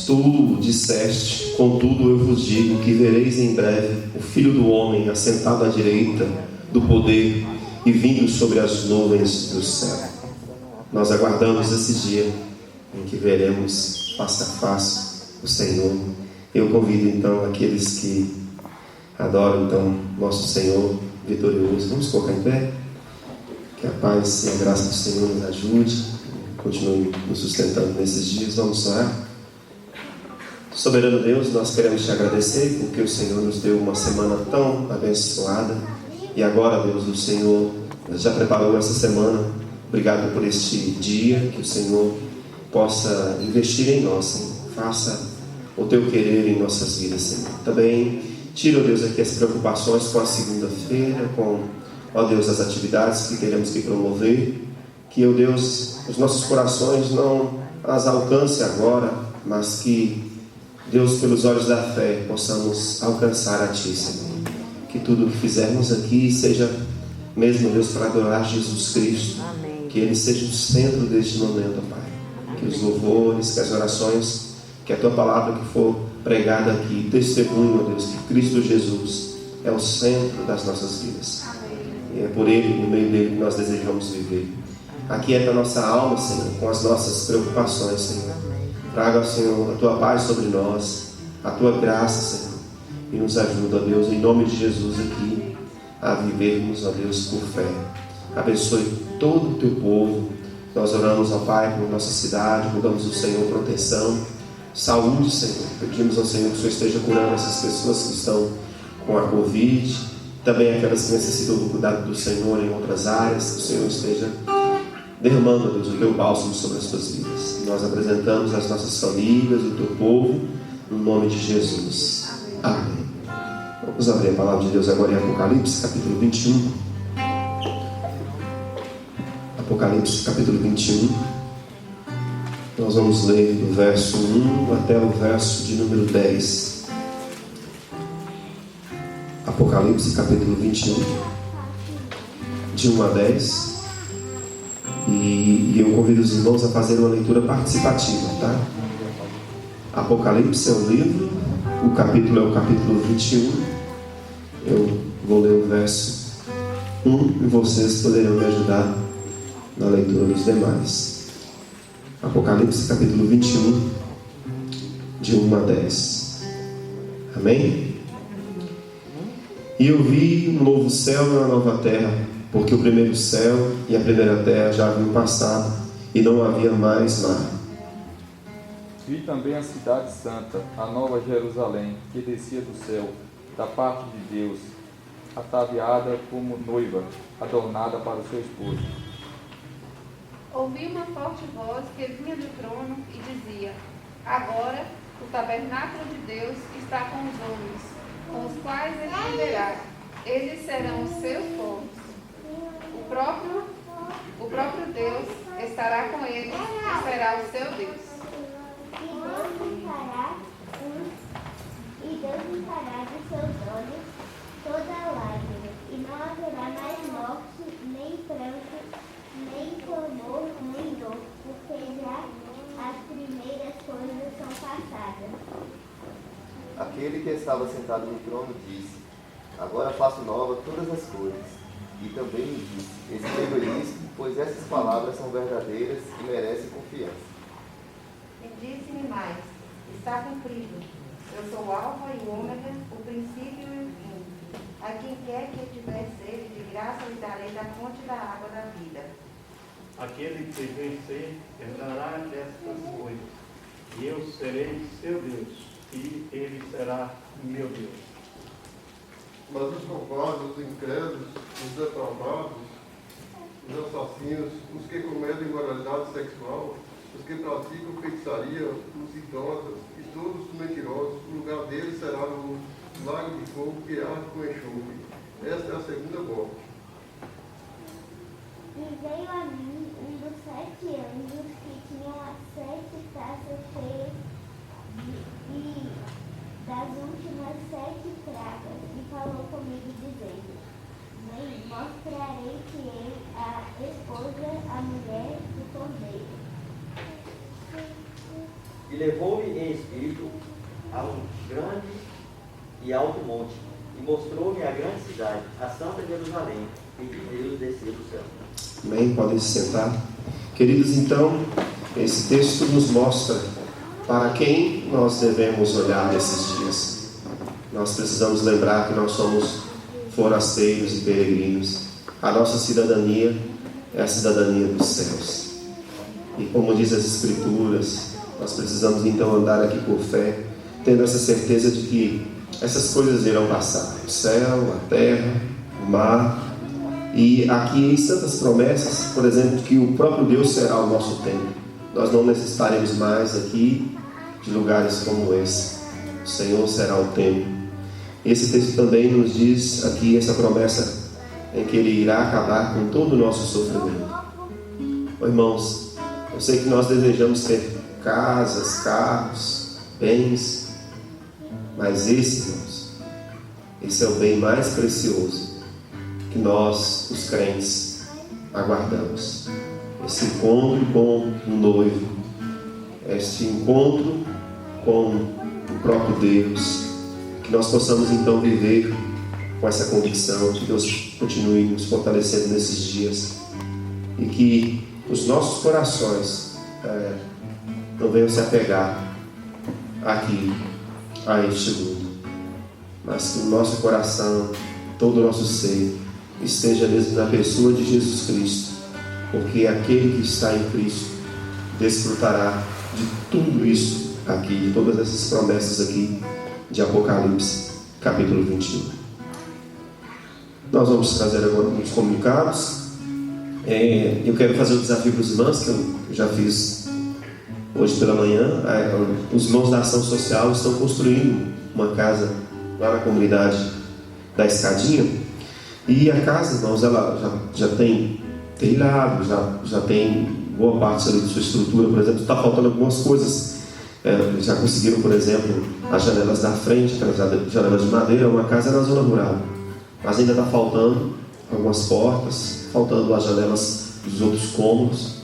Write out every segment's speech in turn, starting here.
Tu disseste: contudo eu vos digo que vereis em breve o Filho do Homem assentado à direita do poder e vindo sobre as nuvens do céu. Nós aguardamos esse dia em que veremos face a face o Senhor. Eu convido então aqueles que adoram então nosso Senhor vitorioso. Vamos colocar em pé. Que a paz e a graça do Senhor nos ajude, continue nos sustentando nesses dias. Vamos orar. Soberano Deus, nós queremos te agradecer porque o Senhor nos deu uma semana tão abençoada. E agora, Deus, o Senhor já preparou essa semana. Obrigado por este dia, que o Senhor possa investir em nós, Senhor. Faça o teu querer em nossas vidas, Senhor. Também tira, ó Deus, aqui as preocupações com a segunda-feira, com, ó Deus, as atividades que queremos que promover. Que, ó Deus, os nossos corações não as alcance agora, mas que, Deus, pelos olhos da fé, possamos alcançar a Ti, Senhor. Que tudo o que fizermos aqui seja mesmo, Deus, para adorar Jesus Cristo. Amém. Que Ele seja o centro deste momento, Pai. Amém. Que os louvores, que as orações, que a Tua palavra que for pregada aqui, testemunho, Deus, que Cristo Jesus é o centro das nossas vidas. Amém. E é por Ele, no meio dele, que nós desejamos viver. Aquieta a nossa alma, Senhor, com as nossas preocupações, Senhor. Traga, Senhor, a Tua paz sobre nós, a Tua graça, Senhor, e nos ajuda, ó Deus, em nome de Jesus aqui, a vivermos, ó Deus, por fé. Abençoe todo o Teu povo. Nós oramos, ó Pai, por nossa cidade, rogamos ao Senhor proteção, saúde, Senhor. Pedimos ao Senhor que o Senhor esteja curando essas pessoas que estão com a Covid, também aquelas que necessitam do cuidado do Senhor em outras áreas, que o Senhor esteja derramando, ó Deus, o Teu bálsamo sobre as Tuas vidas. Nós apresentamos as nossas famílias, o Teu povo, no nome de Jesus. Amém. Vamos abrir a palavra de Deus agora em Apocalipse, capítulo 21. Apocalipse, capítulo 21. Nós vamos ler do verso 1 até o verso de número 10. Apocalipse, capítulo 21, de 1 a 10. E eu convido os irmãos a fazer uma leitura participativa, tá? Apocalipse é um livro, o capítulo é o capítulo 21. Eu vou ler o verso 1 e vocês poderão me ajudar na leitura dos demais. Apocalipse, capítulo 21, de 1 a 10. Amém? E eu vi um novo céu e uma nova terra, porque o primeiro céu e a primeira terra já haviam passado, e não havia mais mar. Vi também a cidade santa, a nova Jerusalém, que descia do céu, da parte de Deus, ataviada como noiva, adornada para o seu esposo. Ouvi uma forte voz que vinha do trono e dizia: agora o tabernáculo de Deus está com os homens, com os quais ele viverá. Eles serão os seus povos. O próprio Deus estará com eles e será o seu Deus. E Deus limpará de seus olhos toda a lágrima, e não haverá mais morte, nem pranto, nem clamor, nem dor, porque já as primeiras coisas são passadas. Aquele que estava sentado no trono disse: agora faço nova todas as coisas. E também me disse: escreva isto, pois essas palavras são verdadeiras e merecem confiança. E disse-me mais: está cumprido. Eu sou o Alfa e o Ômega, o princípio e o fim. A quem quer que tiver sede, de graça lhe darei da fonte da água da vida. Aquele que vencer entrará nestas coisas, e eu serei seu Deus, e ele será meu Deus. Mas os covardes, os incrédulos, os depravados, os assassinos, os que cometem imoralidade sexual, os que praticam feitiçaria, os idólatras e todos os mentirosos, o lugar deles será no lago de fogo que arde com enxofre. Esta é a segunda morte. E veio a mim um dos 7 anjos que tinham as 7 taças cheias das últimas 7 pragas, e falou comigo dizendo: vem, mostrarei-te a esposa, a mulher do Cordeiro. E levou-me em espírito a um grande e alto monte, e mostrou-me a grande cidade, a Santa Jerusalém, que de Deus descia do céu. Amém? Podem se sentar. Queridos, então, esse texto nos mostra para quem nós devemos olhar nesses dias. Nós precisamos lembrar que nós somos forasteiros e peregrinos. A nossa cidadania é a cidadania dos céus. E como diz as Escrituras, nós precisamos então andar aqui por fé, tendo essa certeza de que essas coisas irão passar. O céu, a terra, o mar. E aqui em santas promessas, por exemplo, que o próprio Deus será o nosso templo. Nós não necessitaremos mais aqui de lugares como esse. O Senhor será o templo. Esse texto também nos diz aqui essa promessa em que Ele irá acabar com todo o nosso sofrimento. Irmãos, eu sei que nós desejamos ter casas, carros, bens, mas irmãos, esse é o bem mais precioso que nós, os crentes, aguardamos. Esse encontro com o noivo, este encontro com o próprio Deus, que nós possamos então viver com essa convicção, que Deus continue nos fortalecendo nesses dias e que os nossos corações não venham se apegar aqui a este mundo, mas que o nosso coração, todo o nosso ser esteja mesmo na pessoa de Jesus Cristo, porque aquele que está em Cristo desfrutará de tudo isso aqui, de todas essas promessas aqui de Apocalipse, capítulo 21. Nós vamos trazer agora alguns comunicados. Eu quero fazer um desafio para os irmãos, que eu já fiz hoje pela manhã. Os irmãos da Ação Social estão construindo uma casa lá na comunidade da Escadinha. E a casa, irmãos, ela já tem telhado, já tem boa parte ali de sua estrutura. Por exemplo, está faltando algumas coisas. Já conseguiram, por exemplo, as janelas da frente, aquelas janelas de madeira. Uma casa na zona rural, mas ainda está faltando algumas portas, faltando as janelas dos outros cômodos.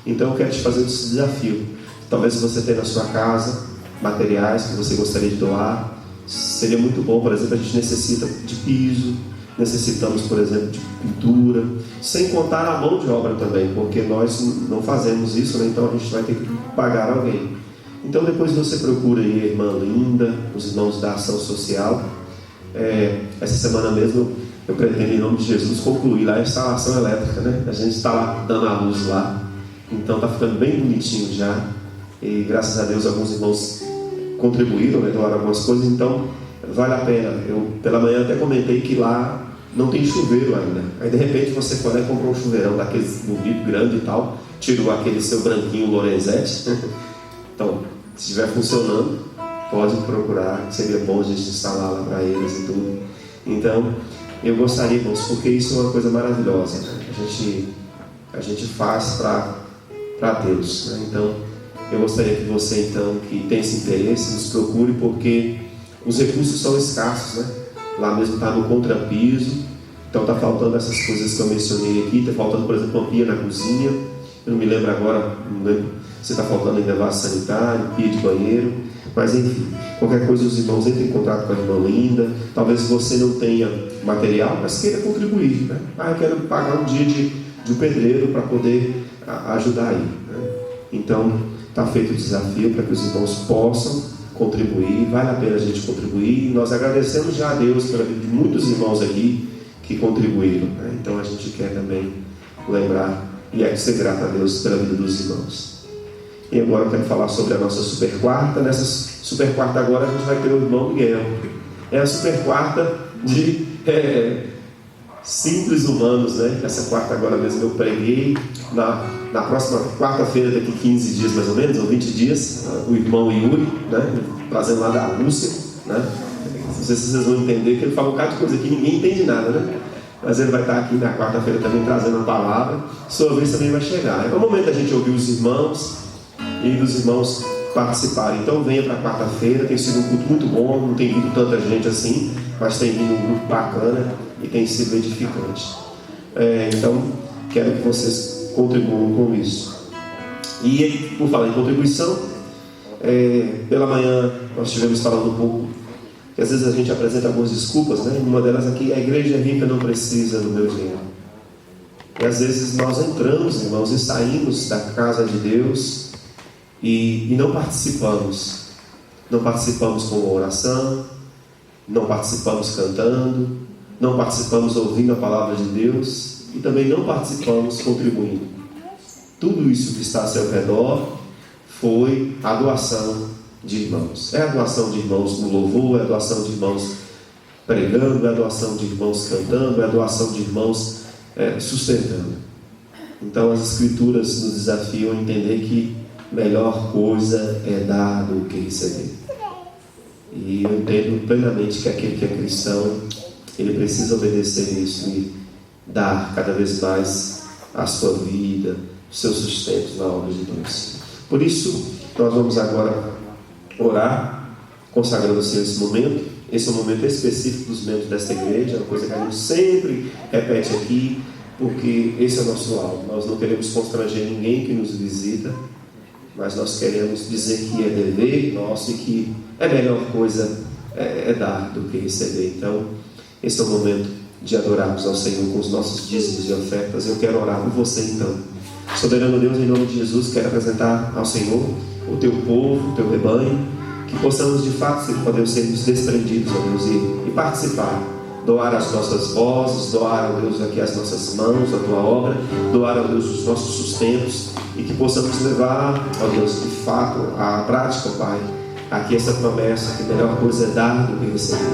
Então eu quero te fazer esse desafio. Talvez você tenha na sua casa materiais que você gostaria de doar. Seria muito bom. Por exemplo, a gente necessita de piso, necessitamos, por exemplo, de pintura, sem contar a mão de obra também, porque nós não fazemos isso, né? Então a gente vai ter que pagar alguém. Então depois você procura aí a irmã Linda, os irmãos da Ação Social. Essa semana mesmo eu pretendo, em nome de Jesus, concluir lá a instalação elétrica, né? A gente está lá dando a luz lá, então está ficando bem bonitinho já. E graças a Deus alguns irmãos contribuíram, né? Doaram algumas coisas, então vale a pena. Eu pela manhã até comentei que lá não tem chuveiro ainda. Aí de repente você foi lá e comprou um chuveirão daqueles bonito, grande e tal, tirou aquele seu branquinho Lorenzetti. Então, se estiver funcionando, pode procurar, seria bom a gente instalar lá para eles e tudo. Então, eu gostaria, irmãos, porque isso é uma coisa maravilhosa, né? A gente faz para Deus, né? Então, eu gostaria que você, então, que tem esse interesse, nos procure, porque os recursos são escassos, né? Lá mesmo está no contrapiso, então está faltando essas coisas que eu mencionei aqui. Está faltando, por exemplo, uma pia na cozinha. Eu não me lembro agora, não lembro se está faltando ainda vaso sanitário, pia de banheiro. Mas enfim, qualquer coisa os irmãos entrem em contato com a irmã Linda. Talvez você não tenha material, mas queira contribuir, né? Eu quero pagar um dia de um pedreiro para poder ajudar aí, né? Então está feito o desafio para que os irmãos possam contribuir. Vale a pena a gente contribuir, e nós agradecemos já a Deus pela vida de muitos irmãos aqui que contribuíram, né? Então a gente quer também lembrar e ser grato a Deus pela vida dos irmãos. E agora eu quero falar sobre a nossa super quarta. Nessa super quarta agora a gente vai ter o irmão Miguel. É a super quarta de simples humanos, né? Essa quarta agora mesmo eu preguei. Na próxima quarta-feira, daqui 15 dias mais ou menos, ou 20 dias, o irmão Yuri, né? Trazendo lá da Rússia, né? Não sei se vocês vão entender, que ele fala um bocado de coisa que ninguém entende nada, né? Mas ele vai estar aqui na quarta-feira também trazendo a palavra. Sua vez também vai chegar. É o momento da gente ouvir os irmãos e dos irmãos participarem. Então venha para quarta-feira. Tem sido um culto muito bom, não tem vindo tanta gente assim, mas tem vindo um grupo bacana e tem sido edificante. Então quero que vocês contribuam com isso. E por falar em contribuição, Pela manhã nós estivemos falando um pouco que às vezes a gente apresenta algumas desculpas, né? Uma delas aqui: a igreja rica não precisa do meu dinheiro. E às vezes nós entramos, irmãos, e saímos da casa de Deus e não participamos. Não participamos com oração, não participamos cantando, não participamos ouvindo a palavra de Deus e também não participamos contribuindo. Tudo isso que está ao seu redor foi a doação de irmãos. É a doação de irmãos no louvor, é a doação de irmãos pregando, é a doação de irmãos cantando, é a doação de irmãos sustentando. Então as Escrituras nos desafiam a entender que melhor coisa é dar do que receber. E eu entendo plenamente que aquele que é cristão, ele precisa obedecer isso e dar cada vez mais a sua vida, o seu sustento na obra de Deus. Por isso, nós vamos agora orar, consagrando o Senhor esse momento. Esse é um momento específico dos membros desta igreja, é uma coisa que a gente sempre repete aqui, porque esse é o nosso alvo. Nós não queremos constranger ninguém que nos visita, mas nós queremos dizer que é dever nosso e que é melhor coisa dar do que receber. Então, esse é o momento de adorarmos ao Senhor com os nossos dízimos e ofertas. Eu quero orar por você então. Soberano Deus, em nome de Jesus, quero apresentar ao Senhor o teu povo, o teu rebanho, que possamos de fato sermos desprendidos, ó Deus, e participar, doar as nossas vozes, doar, ó Deus, aqui as nossas mãos, a tua obra, doar, ó Deus, os nossos sustentos, e que possamos levar, ó Deus, de fato, à prática, Pai, aqui essa promessa, que a melhor coisa é dar do que receber.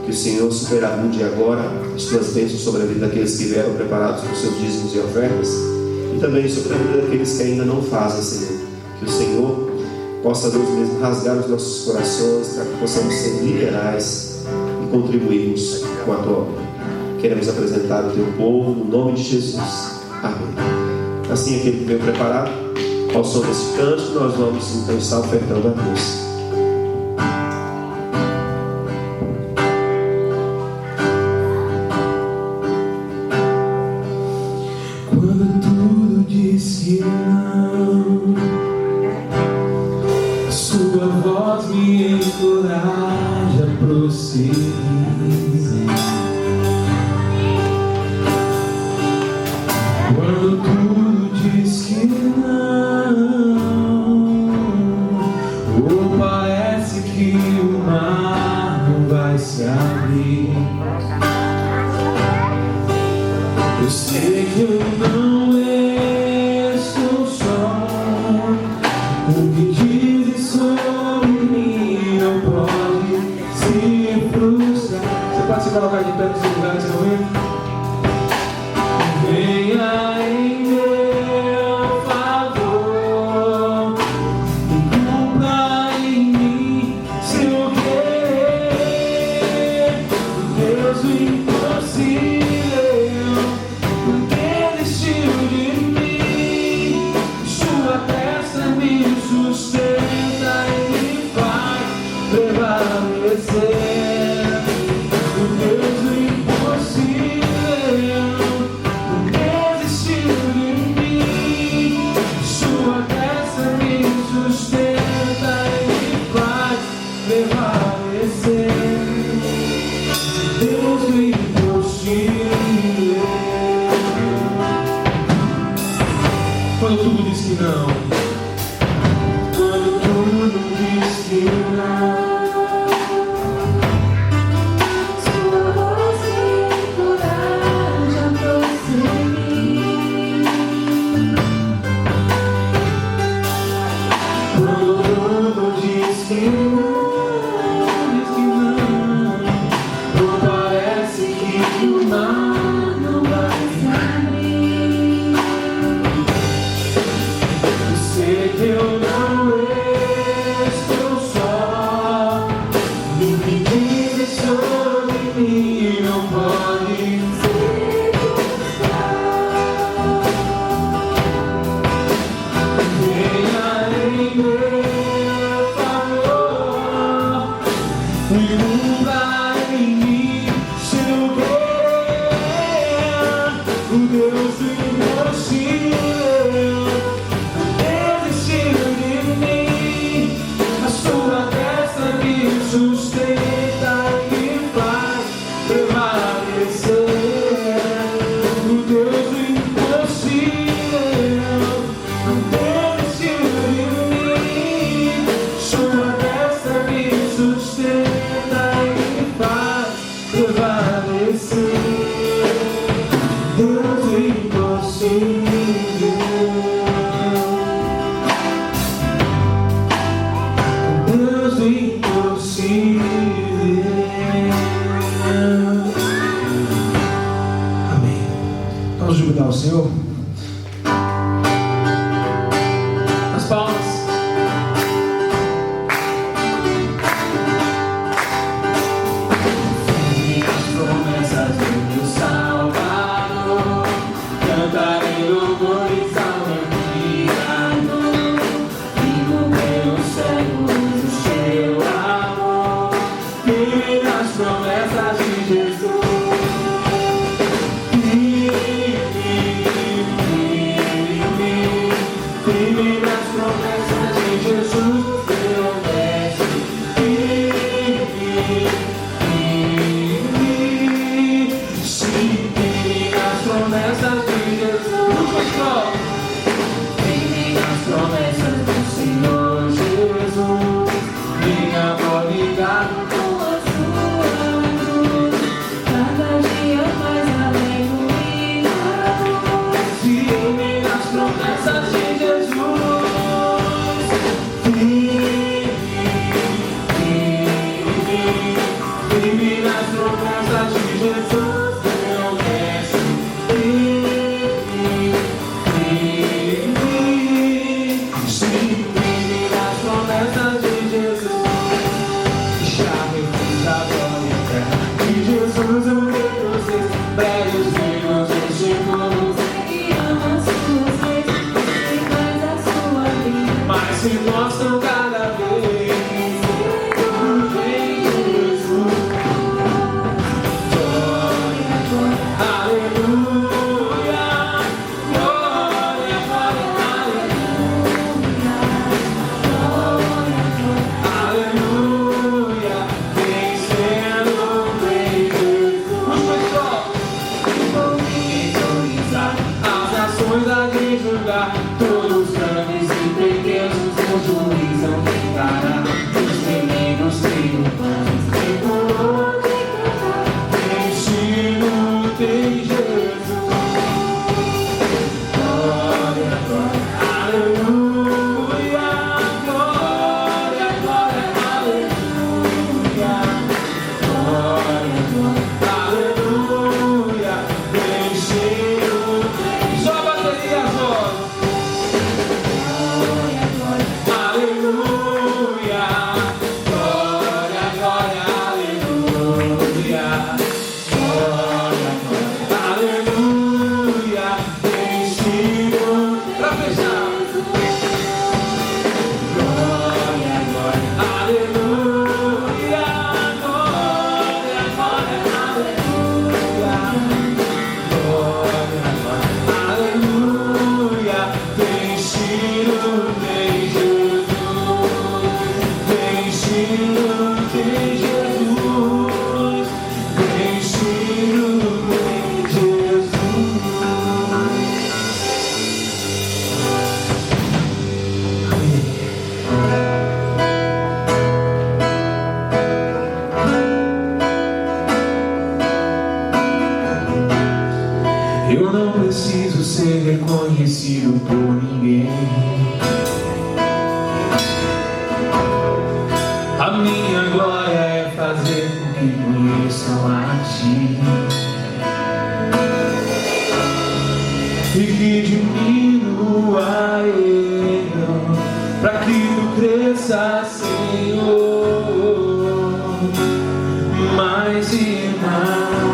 Que o Senhor superabunde agora as tuas bênçãos sobre a vida daqueles que vieram preparados com seus dízimos e ofertas, e também sobre a vida daqueles que ainda não fazem, Senhor. Que o Senhor possa, Deus mesmo, rasgar os nossos corações, para que possamos ser liberais e contribuirmos com a tua obra. Queremos apresentar o teu povo no nome de Jesus. Amém. Assim, aquele que veio preparado, ao som desse canto, nós vamos então estar ofertando a Deus. Quando tudo diz que não, sua voz me encoraja a prosseguir. Quando tudo diz que não, ou parece que o mar não vai se abrir, eu sei que eu não estou só. O que dizem sobre mim não pode se frustrar. Você pode se colocar de pé no seu lugar nesse momento? Venha em meu favor e cumpra em mim seu querer. Deus o impossível desistiu de mim. Sua testa me sustenta e me faz prevalecer. Deus o impossível desistiu de mim. Sua testa me sustenta e me faz prevalecer. Deus o impossível. Quando tudo diz que não, quando tudo diz que não, Sua voz me encoraja a prosseguir. quando tudo diz que não, ou parece que o mar não vai se abrir, eu sei que eu não estou só. firme nas promessas de Jesus, meu mestre. Sim, firme nas promessas de Jesus. Firme nas promessas do Senhor Jesus. Minha avó ligada com a sua cruz, cada dia mais além do milagre. Firme nas promessas de Jesus. Firme nas promessas de Jesus, meu mestre. Sim, firme nas promessas de Jesus. Já refiz a glória eterna de Jesus, o rei dos reis, velhos vivos e seguros, que ama suas leis, e faz a sua vida, mas se mostram cada vez. O rei de Jesus. Glória, glória, aleluia. Glória, glória, aleluia. Glória, glória, aleluia. Vencendo o rei Jesus. Vou me autorizar as ações a de julgar todos os grandes e pequenos, o juiz não ficará. Os meninos triunfantes tem por onde cantar. Ensino tem Jesus. Glória, glória, aleluia. Glória, glória, aleluia. Glória, glória, aleluia. Ensino tem. Só a bateria, voz. Glória, glória, aleluia. Glória, glória, aleluia. Glória, glória, aleluia. Ensino pra fechar. Glória, glória, aleluia. Glória, glória, aleluia. Glória, glória, aleluia. Ensino tem Jesus. Ensino tem Jesus. Ensino tem Jesus. Eu não preciso ser reconhecido por ninguém. A minha glória é fazer com que conheçam a Ti e que diminua eu, pra que Tu cresça, Senhor, mais e mais.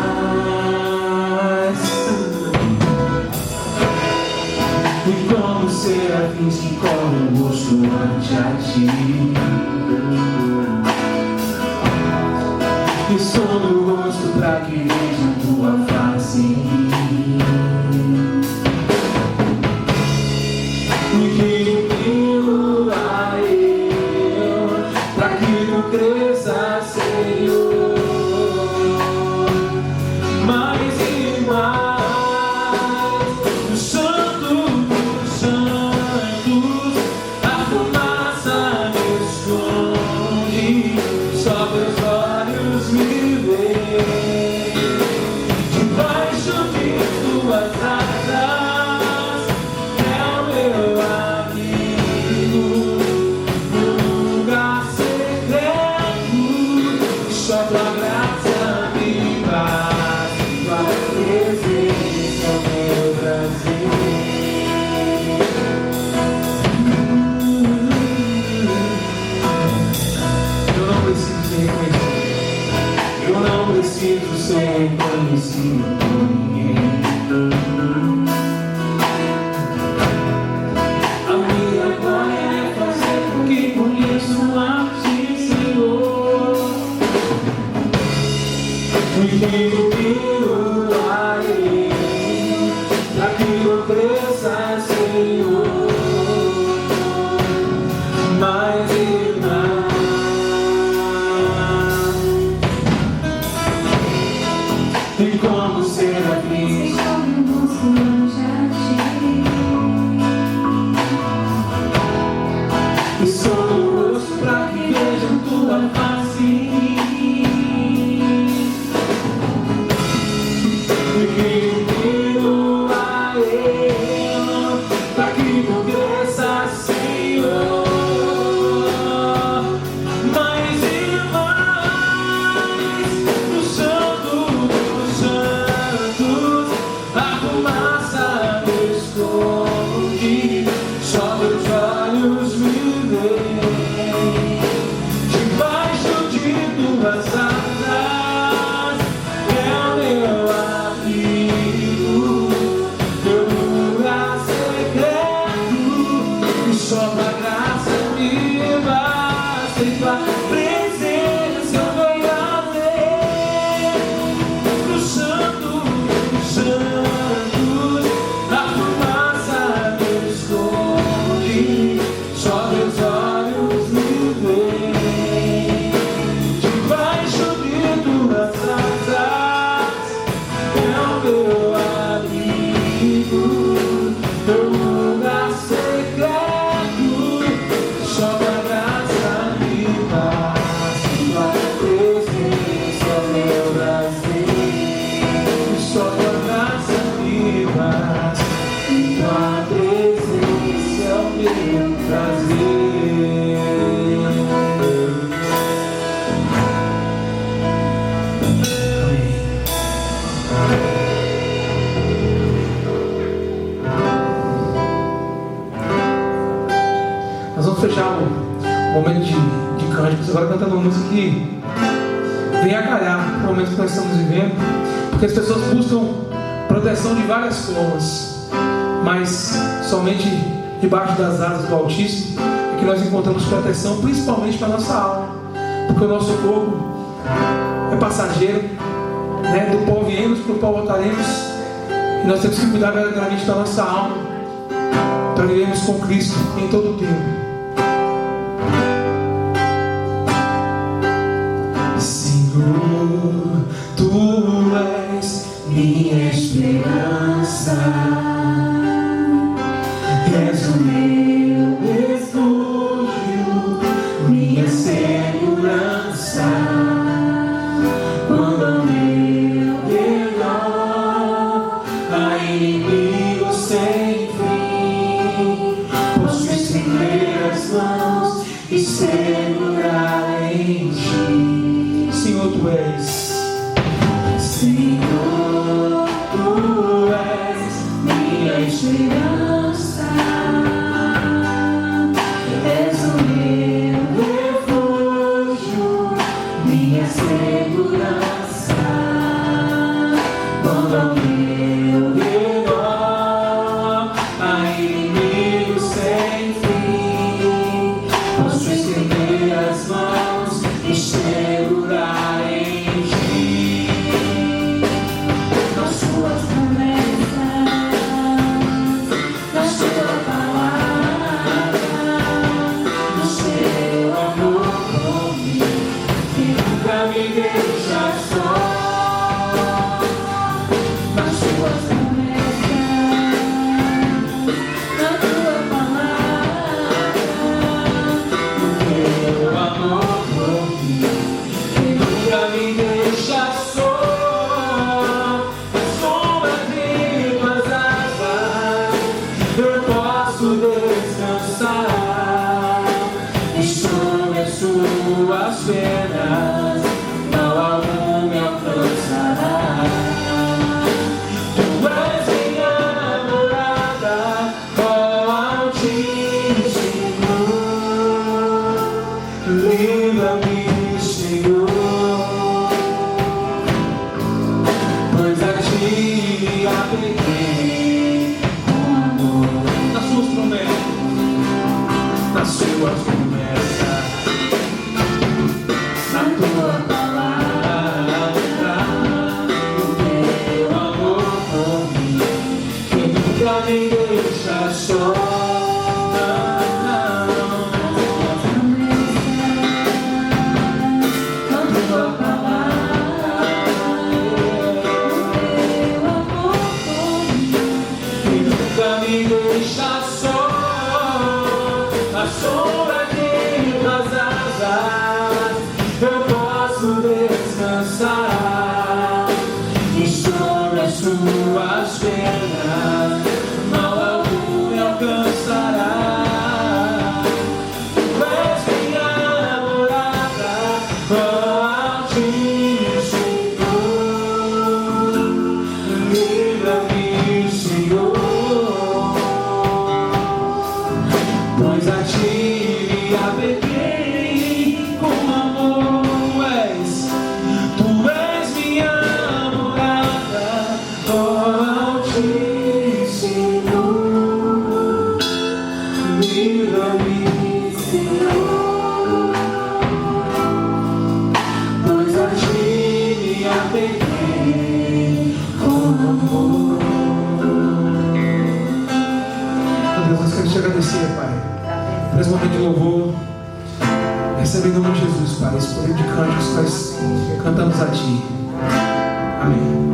E como serafins que cobrem o rosto ante a Ti, e sonda o rosto pra que vejam Tua face em mim. E que diminua eu, pra que Tu cresça, Senhor, mais e mais. O Santo dos Santos, a fumaça me esconde, só Teus olhos me veem. Debaixo de Tuas asas é o meu amigo, no lugar secreto, só Tua graça me basta, Tua presença é o meu prazer. Eu não preciso ser reconhecido. Eu não preciso ser reconhecido por ninguém. A minha glória é fazer com que conheçam a Ti, Senhor. E que diminua eu, pra que eu cresça, Senhor. Só tua graça me basta, em tua presença eu venho a ver. No santo, a fumaça me esconde, só teus olhos me veem. Debaixo de tuas asas é o meu abrigo, meu lugar secreto. Só tua graça me basta, tua presença é meu prazer. Só tua graça me basta, tua presença é o meu prazer. Nós vamos fechar o momento de cânticos agora cantando uma música que vem a calhar no momento que nós estamos vivendo, porque as pessoas buscam proteção de várias formas, mas somente debaixo das asas do Altíssimo é que nós encontramos proteção, principalmente para a nossa alma, porque o nosso corpo é passageiro, né? Do pó viemos, para o pó voltaremos, e nós temos que cuidar verdadeiramente da nossa alma para vivermos com Cristo em todo o tempo. Senhor, Tu és minha esperança, és o meu refúgio, minha segurança. Quando ao meu redor há inimigos sem fim, posso estender as mãos e segurar em Ti. Senhor, Tu és. Senhor, Tu és minha esperança, és o meu refúgio, minha segurança. Quando ao meu redor há inimigos sem fim, posso estender as mãos e segurar em Ti. Nas Tuas promessas, na Sua palavra, no Seu amor por mim, que nunca me deixa só. Nas Tuas promessas, na Tua palavra, no Teu amor por mim, que nunca me deixa só. Na sombra de Tuas asas eu posso descansar, e sobre as Suas penas mal algum me alcançará. Tu és minha morada, ó Altíssimo. Livra-me, Senhor, pois a Ti me apeguei com amor. Nas Suas promessas, nas Suas promessas, na Tua palavra, no Teu amor por mim, que nunca me deixa só. Me deixa só, a sombra de Tuas asas eu posso descansar, e sobre as Suas penas mal algum me alcançará. Tu és minha morada, ó Altíssimo. Livra-me, Senhor, pois a Ti me apeguei com amor. Tu és minha morada, ó Altíssimo. livra-me, Senhor, pois a ti me apeguei com amor. Deus, nós queremos te agradecer, Pai, por esse momento de louvor. Recebe em nome de Jesus, Pai, esse poder de cânticos que nós cantamos a Ti. Amém.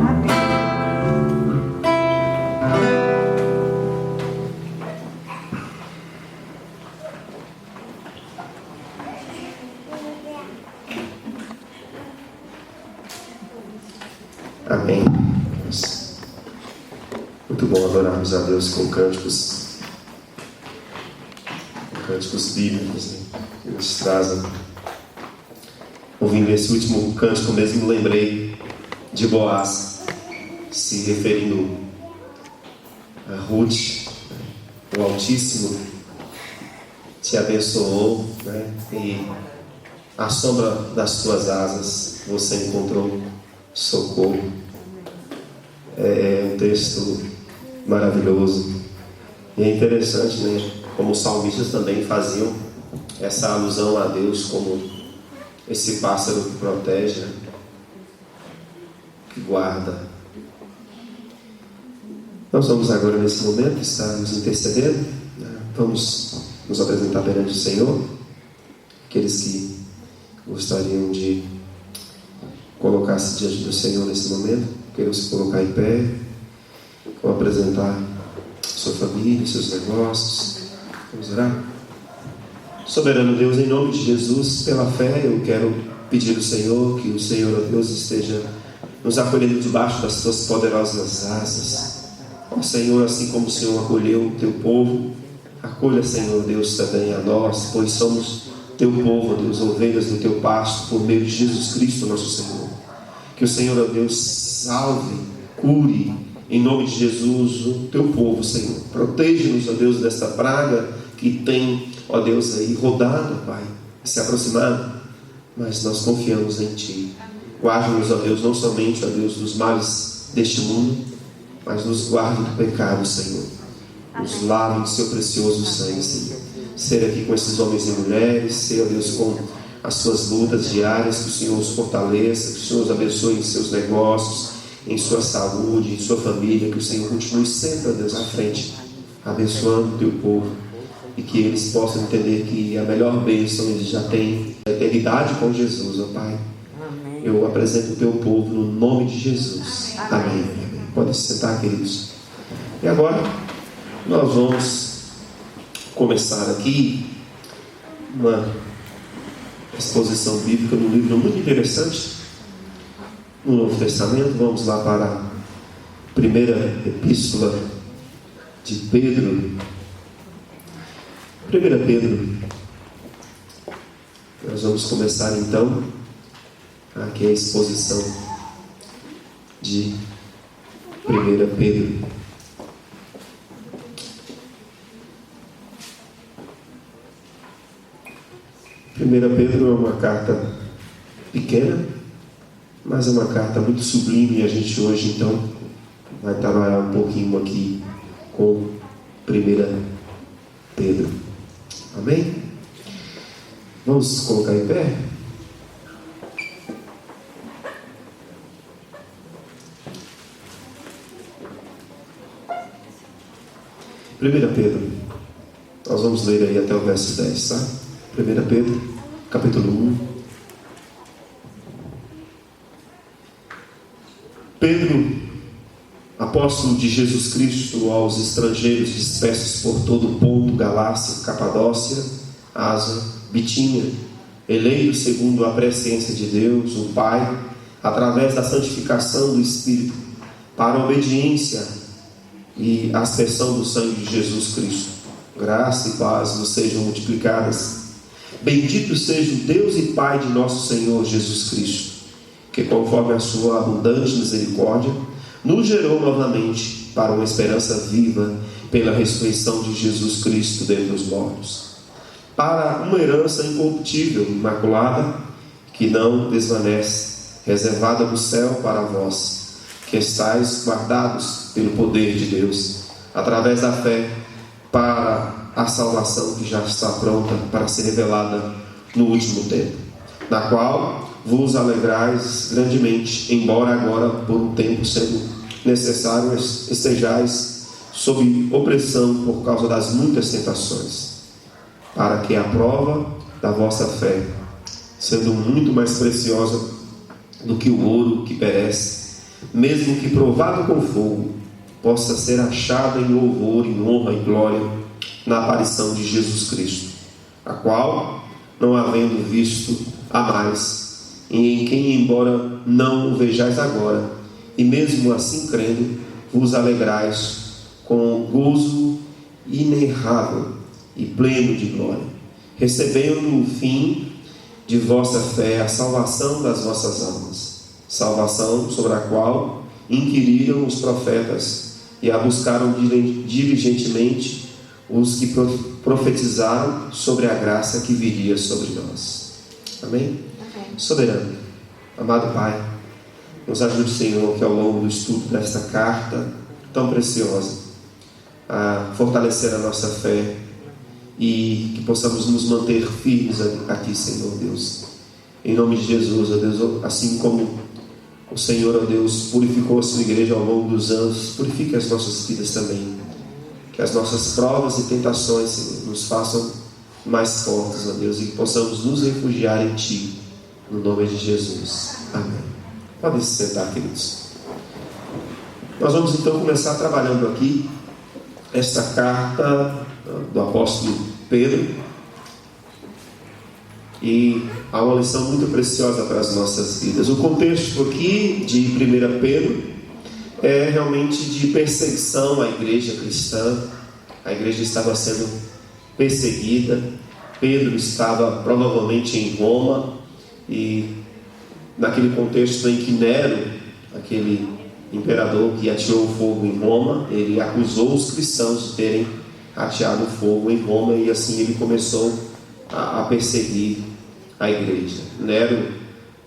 Amém. Muito bom adorarmos a Deus com cânticos bíblicos, né? Que nos trazem. Ouvindo esse último cântico mesmo, lembrei de Boaz, se referindo a Ruth, né? O Altíssimo te abençoou, né? E à sombra das tuas asas você encontrou socorro. É um texto maravilhoso. E é interessante, né? Como os salmistas também faziam essa alusão a Deus como esse pássaro que protege, né? Que guarda. Nós vamos agora nesse momento estar nos intercedendo, né? Vamos nos apresentar perante o Senhor. Aqueles que gostariam de colocar-se diante do Senhor nesse momento, queiram se colocar em pé, ou apresentar sua família, seus negócios. Vamos orar? Soberano Deus, em nome de Jesus, pela fé, eu quero pedir ao Senhor que o Senhor, ó Deus, esteja nos acolhendo debaixo das suas poderosas asas. Ó Senhor, assim como o Senhor acolheu o teu povo, acolha, Senhor Deus, também a nós, pois somos teu povo, ó Deus, ovelhas do teu pasto, por meio de Jesus Cristo, nosso Senhor. Que o Senhor, ó Deus, salve, cure, em nome de Jesus, o teu povo, Senhor. Proteja-nos, ó Deus, desta praga que tem, ó Deus, aí rodado, Pai, se aproximado, mas nós confiamos em Ti. Guarde-nos, ó Deus, não somente, ó Deus, dos males deste mundo, mas nos guarde do pecado, Senhor. Nos lave em seu precioso sangue, Senhor. Ser aqui com esses homens e mulheres, ser, ó Deus, com as suas lutas diárias, que o Senhor os fortaleça, que o Senhor os abençoe em seus negócios, em sua saúde, em sua família, que o Senhor continue sempre, ó Deus, à frente, abençoando o teu povo, e que eles possam entender que a melhor bênção eles já têm, a eternidade com Jesus, ó Pai. Amém. Eu apresento o teu povo no nome de Jesus. Amém. Amém. Podem se sentar, queridos. E agora nós vamos começar aqui uma exposição bíblica num livro muito interessante no Novo Testamento. Vamos lá para a primeira epístola de Pedro. 1 Pedro. Nós vamos começar então aqui a exposição de 1 Pedro. Primeira Pedro é uma carta pequena, mas é uma carta muito sublime, e a gente hoje então vai trabalhar um pouquinho aqui com 1 Pedro. Amém? Vamos colocar em pé? Primeira Pedro, nós vamos ler aí até o verso 10, tá? 1 Pedro, capítulo 1. Pedro, apóstolo de Jesus Cristo, aos estrangeiros dispersos por todo o Ponto, Galácia, Capadócia, Ásia, Bitínia, eleito segundo a presciência de Deus, o Pai, através da santificação do Espírito, para a obediência e aspersão do sangue de Jesus Cristo. Graça e paz nos sejam multiplicadas. Bendito seja o Deus e Pai de nosso Senhor Jesus Cristo, que conforme a sua abundante misericórdia, nos gerou novamente para uma esperança viva pela ressurreição de Jesus Cristo dentre os mortos, para uma herança incorruptível, imaculada, que não desvanece, reservada no céu para vós, que estáis guardados pelo poder de Deus, através da fé, para a salvação que já está pronta para ser revelada no último tempo, na qual vos alegrais grandemente, embora agora por um tempo sendo necessário estejais sob opressão por causa das muitas tentações, para que a prova da vossa fé, sendo muito mais preciosa do que o ouro que perece, mesmo que provado com fogo, possa ser achada em louvor, em honra e glória na aparição de Jesus Cristo, a qual, não havendo visto a mais, e em quem, embora não o vejais agora, e mesmo assim crendo, vos alegrais com gozo inerrável e pleno de glória, recebendo no fim de vossa fé a salvação das vossas almas, salvação sobre a qual inquiriram os profetas e a buscaram diligentemente os que profetizaram sobre a graça que viria sobre nós. Amém? Soberano, amado Pai, nos ajude, Senhor, que ao longo do estudo desta carta tão preciosa, a fortalecer a nossa fé e que possamos nos manter firmes aqui, Senhor Deus. Em nome de Jesus, ó Deus, assim como o Senhor, ó Deus, purificou a sua igreja ao longo dos anos, purifique as nossas vidas também. Que as nossas provas e tentações, Senhor, nos façam mais fortes, ó Deus, e que possamos nos refugiar em Ti. No nome de Jesus. Amém. Podem se sentar, queridos. Nós vamos então começar trabalhando aqui esta carta do apóstolo Pedro. E há uma lição muito preciosa para as nossas vidas. O contexto aqui de 1 Pedro é realmente de perseguição à igreja cristã. A igreja estava sendo perseguida. Pedro estava provavelmente em Roma. E naquele contexto em que Nero, aquele imperador que ateou fogo em Roma, ele acusou os cristãos de terem ateado fogo em Roma, e assim ele começou a perseguir a igreja. Nero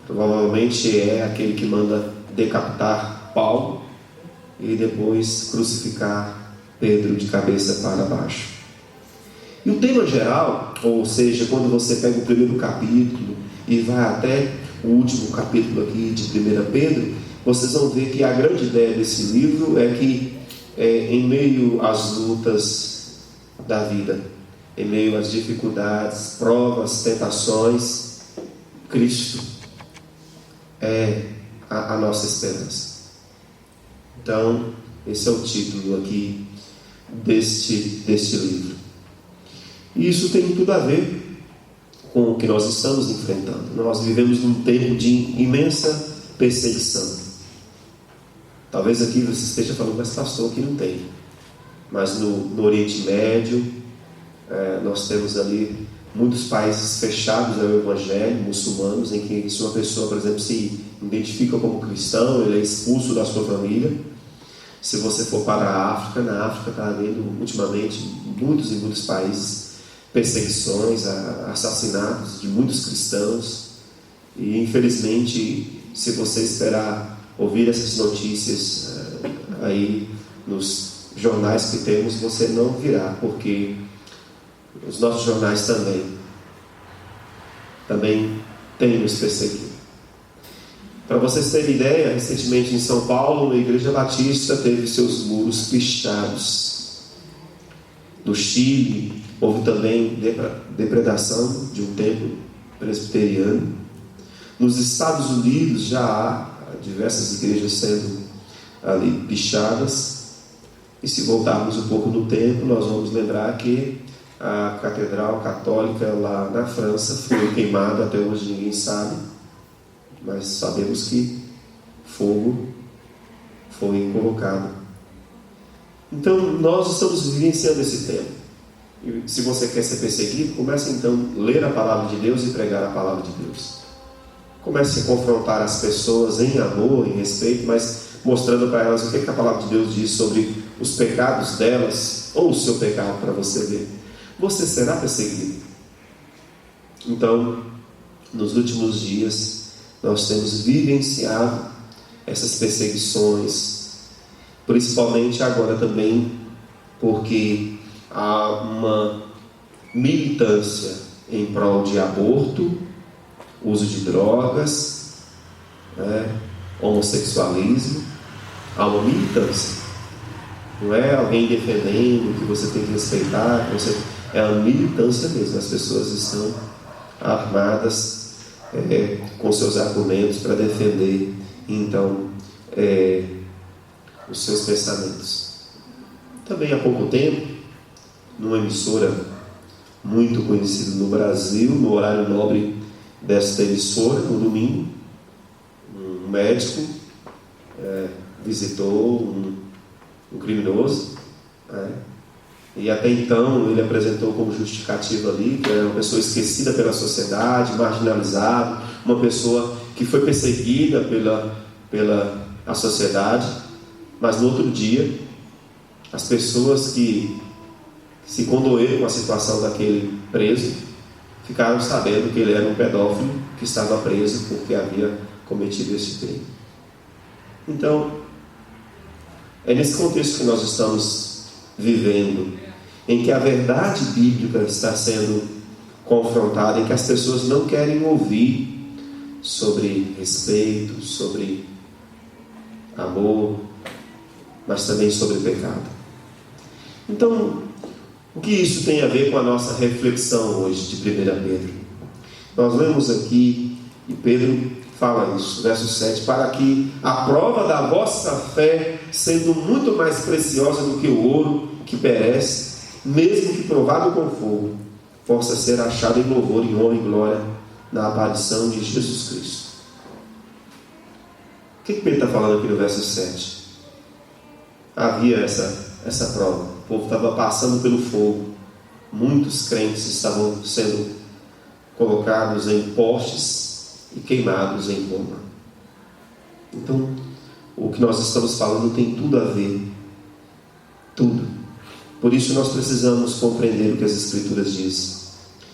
provavelmente é aquele que manda decapitar Paulo e depois crucificar Pedro de cabeça para baixo. E o tema geral, ou seja, quando você pega o primeiro capítulo e vai até o último capítulo aqui de 1 Pedro, vocês vão ver que a grande ideia desse livro é que em meio às lutas da vida, em meio às dificuldades, provas, tentações, Cristo é a nossa esperança. Então, esse é o título aqui deste livro. E isso tem tudo a ver com o que nós estamos enfrentando. Nós vivemos num tempo de imensa perseguição. Talvez aqui você esteja falando, mas pastor, aqui não tem. Mas no Oriente Médio, nós temos ali muitos países fechados ao Evangelho, muçulmanos, em que se uma pessoa, por exemplo, se identifica como cristão, ele é expulso da sua família. Se você for para a África, na África está havendo ultimamente muitos países perseguições, assassinatos de muitos cristãos, e infelizmente, se você esperar ouvir essas notícias aí nos jornais que temos, você não virá, porque os nossos jornais também têm nos perseguido. Para vocês terem ideia, recentemente em São Paulo, a Igreja Batista teve seus muros pichados. No Chile, houve também depredação de um templo presbiteriano. Nos Estados Unidos já há diversas igrejas sendo ali pichadas. E se voltarmos um pouco no tempo, nós vamos lembrar que a Catedral Católica lá na França foi queimada, até hoje ninguém sabe, mas sabemos que fogo foi colocado. Então nós estamos vivenciando esse tempo. E se você quer ser perseguido, comece então a ler a palavra de Deus e pregar a palavra de Deus. Comece a confrontar as pessoas em amor, em respeito, mas mostrando para elas o que a palavra de Deus diz sobre os pecados delas, ou o seu pecado, para você ver. Você será perseguido. Então, nos últimos dias, nós temos vivenciado essas perseguições, principalmente agora também, porque há uma militância em prol de aborto, uso de drogas, homossexualismo. Há uma militância. Não é alguém defendendo que você tem que respeitar, é uma militância mesmo. As pessoas estão armadas com seus argumentos para defender, então, os seus pensamentos. Também há pouco tempo, numa emissora muito conhecida no Brasil, no horário nobre desta emissora, no domingo, um médico visitou um criminoso, e até então ele apresentou como justificativa ali que era uma pessoa esquecida pela sociedade, marginalizada, uma pessoa que foi perseguida pela sociedade. Mas no outro dia, as pessoas que se condoeram com a situação daquele preso ficaram sabendo que ele era um pedófilo que estava preso porque havia cometido esse crime. Então, é nesse contexto que nós estamos vivendo, em que a verdade bíblica está sendo confrontada, em que as pessoas não querem ouvir sobre respeito, sobre amor, mas também sobre pecado. Então, o que isso tem a ver com a nossa reflexão hoje de 1 Pedro? Nós lemos aqui, e Pedro fala isso, verso 7, para que a prova da vossa fé, sendo muito mais preciosa do que o ouro que perece, mesmo que provado com fogo, possa ser achada em louvor, em honra e glória na aparição de Jesus Cristo. O que Pedro está falando aqui no verso 7? Havia essa prova. O povo estava passando pelo fogo. Muitos crentes estavam sendo colocados em postes e queimados em Roma. Então, o que nós estamos falando tem tudo a ver. Tudo. Por isso nós precisamos compreender o que as Escrituras dizem.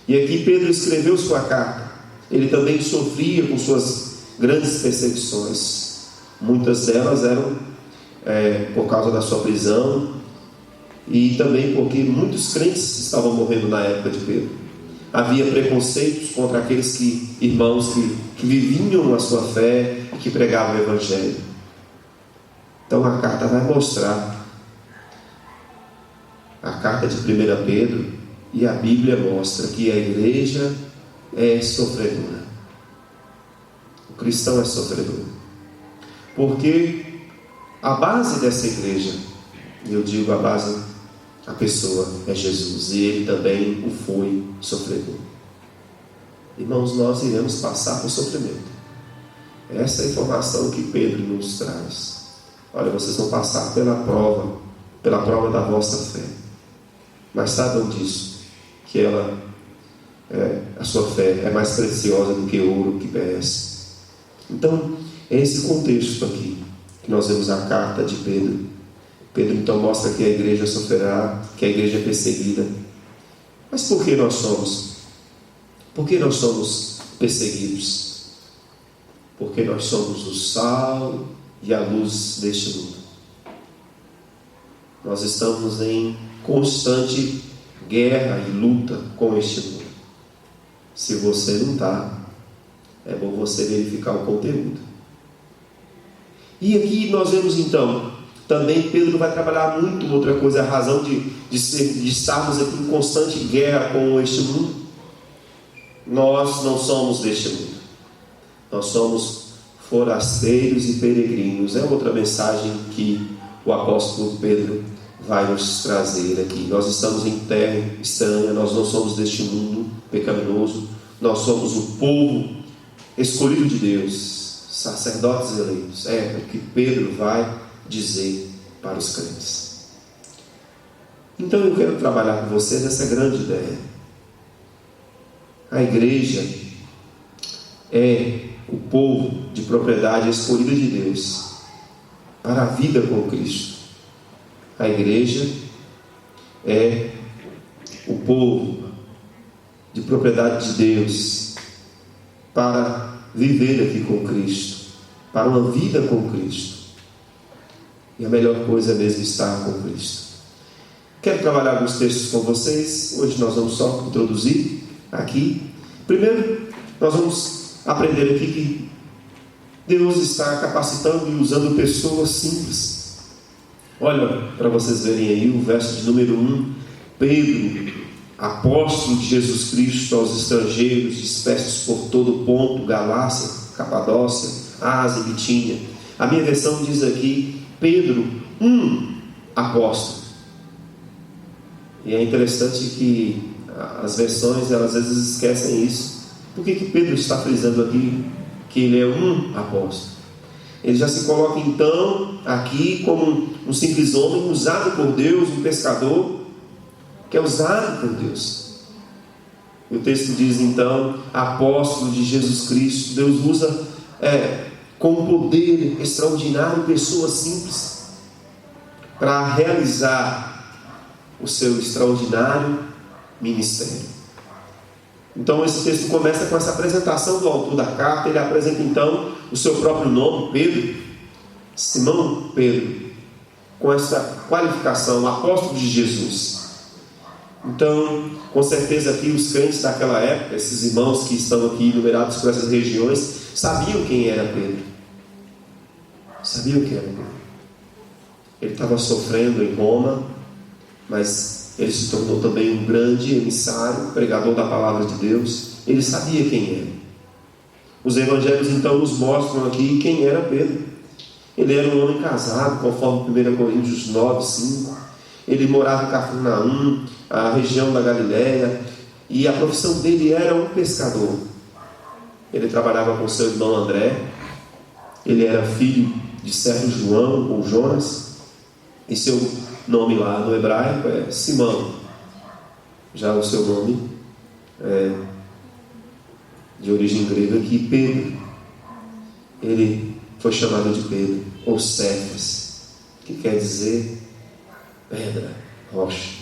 E aqui Pedro escreveu sua carta. Ele também sofria com suas grandes perseguições. Muitas delas eram por causa da sua prisão, e também porque muitos crentes estavam morrendo na época de Pedro. Havia preconceitos contra aqueles irmãos que viviam a sua fé e que pregavam o Evangelho. Então a carta vai mostrar, a carta de 1 Pedro, e a Bíblia mostra que a igreja é sofredora. O cristão é sofredor. Porque a base dessa igreja, eu digo a pessoa é Jesus, e Ele também o foi sofredor. Irmãos, nós iremos passar por sofrimento. Essa é a informação que Pedro nos traz. Olha, vocês vão passar pela prova da vossa fé. Mas saibam disso, que a sua fé é mais preciosa do que ouro que perece. Então, é esse contexto aqui que nós vemos a carta de Pedro. Pedro então mostra que a igreja sofrerá, que a igreja é perseguida. Mas por que nós somos? Por que nós somos perseguidos? Porque nós somos o sal e a luz deste mundo. Nós estamos em constante guerra e luta com este mundo. Se você não está, é bom você verificar o conteúdo. E aqui nós vemos então, também Pedro vai trabalhar muito outra coisa, a razão de estarmos aqui em constante guerra com este mundo. Nós não somos deste mundo. Nós somos forasteiros e peregrinos. É outra mensagem que o apóstolo Pedro vai nos trazer aqui. Nós estamos em terra estranha, nós não somos deste mundo pecaminoso. Nós somos o povo escolhido de Deus, sacerdotes eleitos. É o que Pedro vai dizer para os crentes. Então eu quero trabalhar com vocês essa grande ideia. A igreja é o povo de propriedade escolhida de Deus para a vida com Cristo. A igreja é o povo de propriedade de Deus para viver aqui com Cristo, para uma vida com Cristo. E a melhor coisa é mesmo estar com Cristo. Quero trabalhar alguns textos com vocês. Hoje nós vamos só introduzir aqui. Primeiro, nós vamos aprender aqui que Deus está capacitando e usando pessoas simples. Olha, para vocês verem aí o verso de número 1. Pedro, apóstolo de Jesus Cristo aos estrangeiros dispersos por todo o Ponto, Galácia, Capadócia, Ásia e Bitínia. A minha versão diz aqui, Pedro, apóstolo. E é interessante que as versões, elas às vezes esquecem isso. Por que Pedro está frisando aqui que ele é um apóstolo? Ele já se coloca então aqui como um simples homem usado por Deus, um pescador que é usado por Deus. O texto diz então, apóstolo de Jesus Cristo. Deus usa com poder extraordinário pessoas simples para realizar o seu extraordinário ministério. Então esse texto começa com essa apresentação do autor da carta. Ele apresenta então o seu próprio nome, Pedro, Simão Pedro, com essa qualificação, apóstolo de Jesus. Então, com certeza aqui os crentes daquela época, esses irmãos que estão aqui enumerados por essas regiões, sabiam quem era Pedro. Sabiam quem era Pedro. Ele estava sofrendo em Roma, mas ele se tornou também um grande emissário, pregador da palavra de Deus. Ele sabia quem era. Os evangelhos então nos mostram aqui quem era Pedro. Ele era um homem casado, conforme 1 Coríntios 9, 5. Ele morava em Cafarnaum, a região da Galileia, e a profissão dele era um pescador. Ele trabalhava com seu irmão André. Ele era filho de Sérgio João ou Jonas, e seu nome lá no hebraico é Simão. Já o seu nome é de origem grega aqui, Pedro. Ele foi chamado de Pedro, ou Cefas, que quer dizer pedra, rocha.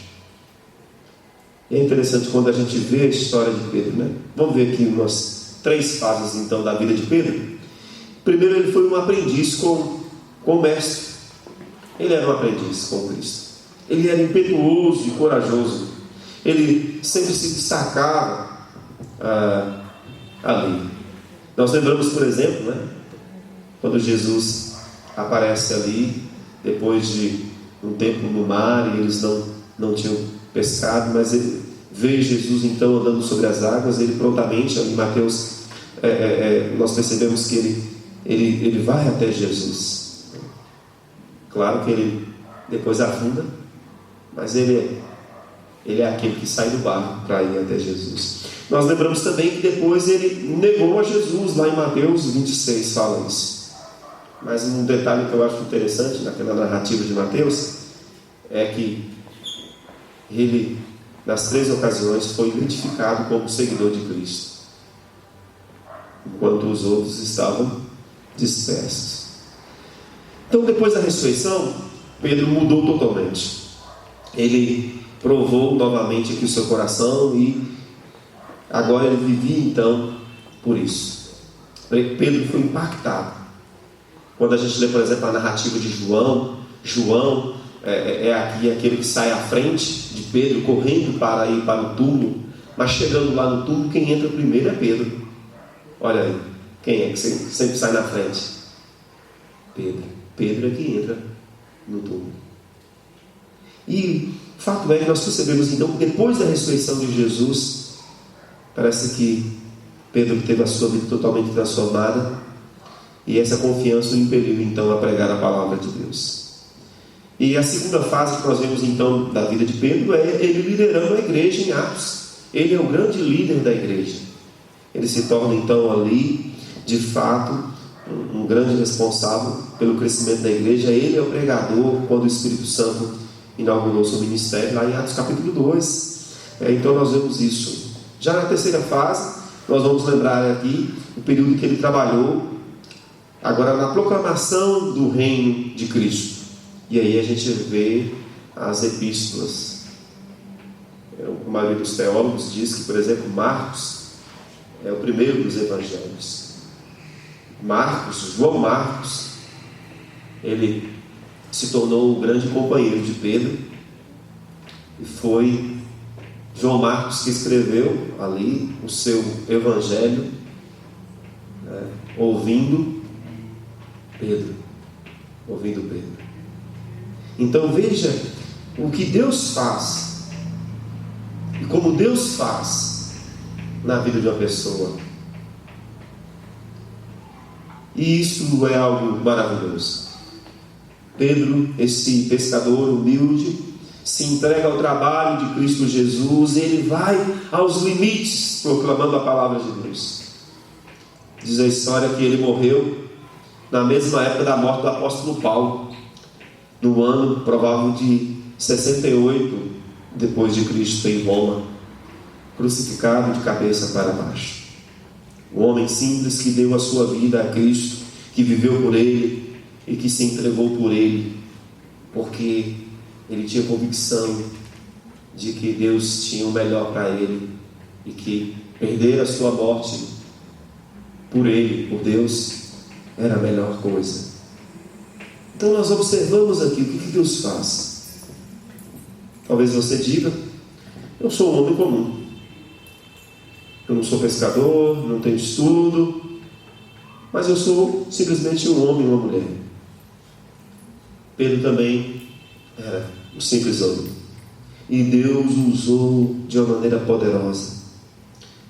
E é interessante quando a gente vê a história de Pedro, né? Vamos ver aqui umas 3 fases então da vida de Pedro. Primeiro, ele foi um aprendiz com o mestre. Ele era um aprendiz com Cristo. Ele era impetuoso e corajoso. Ele sempre se destacava ali. Nós lembramos, por exemplo, né, quando Jesus aparece ali, depois de um tempo no mar, e eles não tinham pescado, mas ele vê Jesus então andando sobre as águas. Ele prontamente, ali em Mateus, nós percebemos que ele vai até Jesus. Claro que ele depois afunda, mas ele é aquele que sai do barco para ir até Jesus. Nós lembramos também que depois ele negou a Jesus, lá em Mateus 26 fala isso. Mas um detalhe que eu acho interessante naquela narrativa de Mateus é que ele, nas 3 ocasiões, foi identificado como seguidor de Cristo, enquanto os outros estavam dispersos. Então, depois da ressurreição, Pedro mudou totalmente. Ele provou novamente aqui o seu coração e agora ele vivia então por isso. Pedro foi impactado. Quando a gente lê, por exemplo, a narrativa de João é aqui aquele que sai à frente de Pedro, correndo para ir para o túmulo, mas chegando lá no túmulo, quem entra primeiro é Pedro. Olha aí, quem é que sempre sai na frente? Pedro é que entra no túmulo. E o fato é que nós percebemos então que depois da ressurreição de Jesus, parece que Pedro teve a sua vida totalmente transformada, e essa confiança o impeliu então a pregar a palavra de Deus. E a segunda fase que nós vemos então da vida de Pedro é ele liderando a igreja em Atos. Ele é o grande líder da igreja. Ele se torna então ali, de fato, um grande responsável pelo crescimento da igreja. Ele é o pregador quando o Espírito Santo inaugurou seu ministério, lá em Atos capítulo 2. Então nós vemos isso. Já na terceira fase, nós vamos lembrar aqui o período que ele trabalhou agora na proclamação do reino de Cristo. E aí a gente vê as epístolas. A maioria dos teólogos diz que, por exemplo, Marcos é o primeiro dos evangelhos. João Marcos, ele se tornou o grande companheiro de Pedro E foi João Marcos que escreveu ali o seu evangelho, ouvindo Pedro. Então veja o que Deus faz e como Deus faz na vida de uma pessoa. E isso é algo maravilhoso. Pedro, esse pescador humilde, se entrega ao trabalho de Cristo Jesus e ele vai aos limites proclamando a palavra de Deus. Diz a história que ele morreu na mesma época da morte do apóstolo Paulo, no ano provável de 68 depois de Cristo, em Roma, crucificado de cabeça para baixo. O homem simples que deu a sua vida a Cristo, que viveu por Ele e que se entregou por Ele, porque ele tinha convicção de que Deus tinha o melhor para ele e que perder a sua morte por Ele, por Deus, era a melhor coisa. Então nós observamos aqui o que Deus faz. Talvez você diga: eu sou um homem comum, eu não sou pescador, não tenho estudo, mas eu sou simplesmente um homem e uma mulher. Pedro também era um simples homem, e Deus o usou de uma maneira poderosa.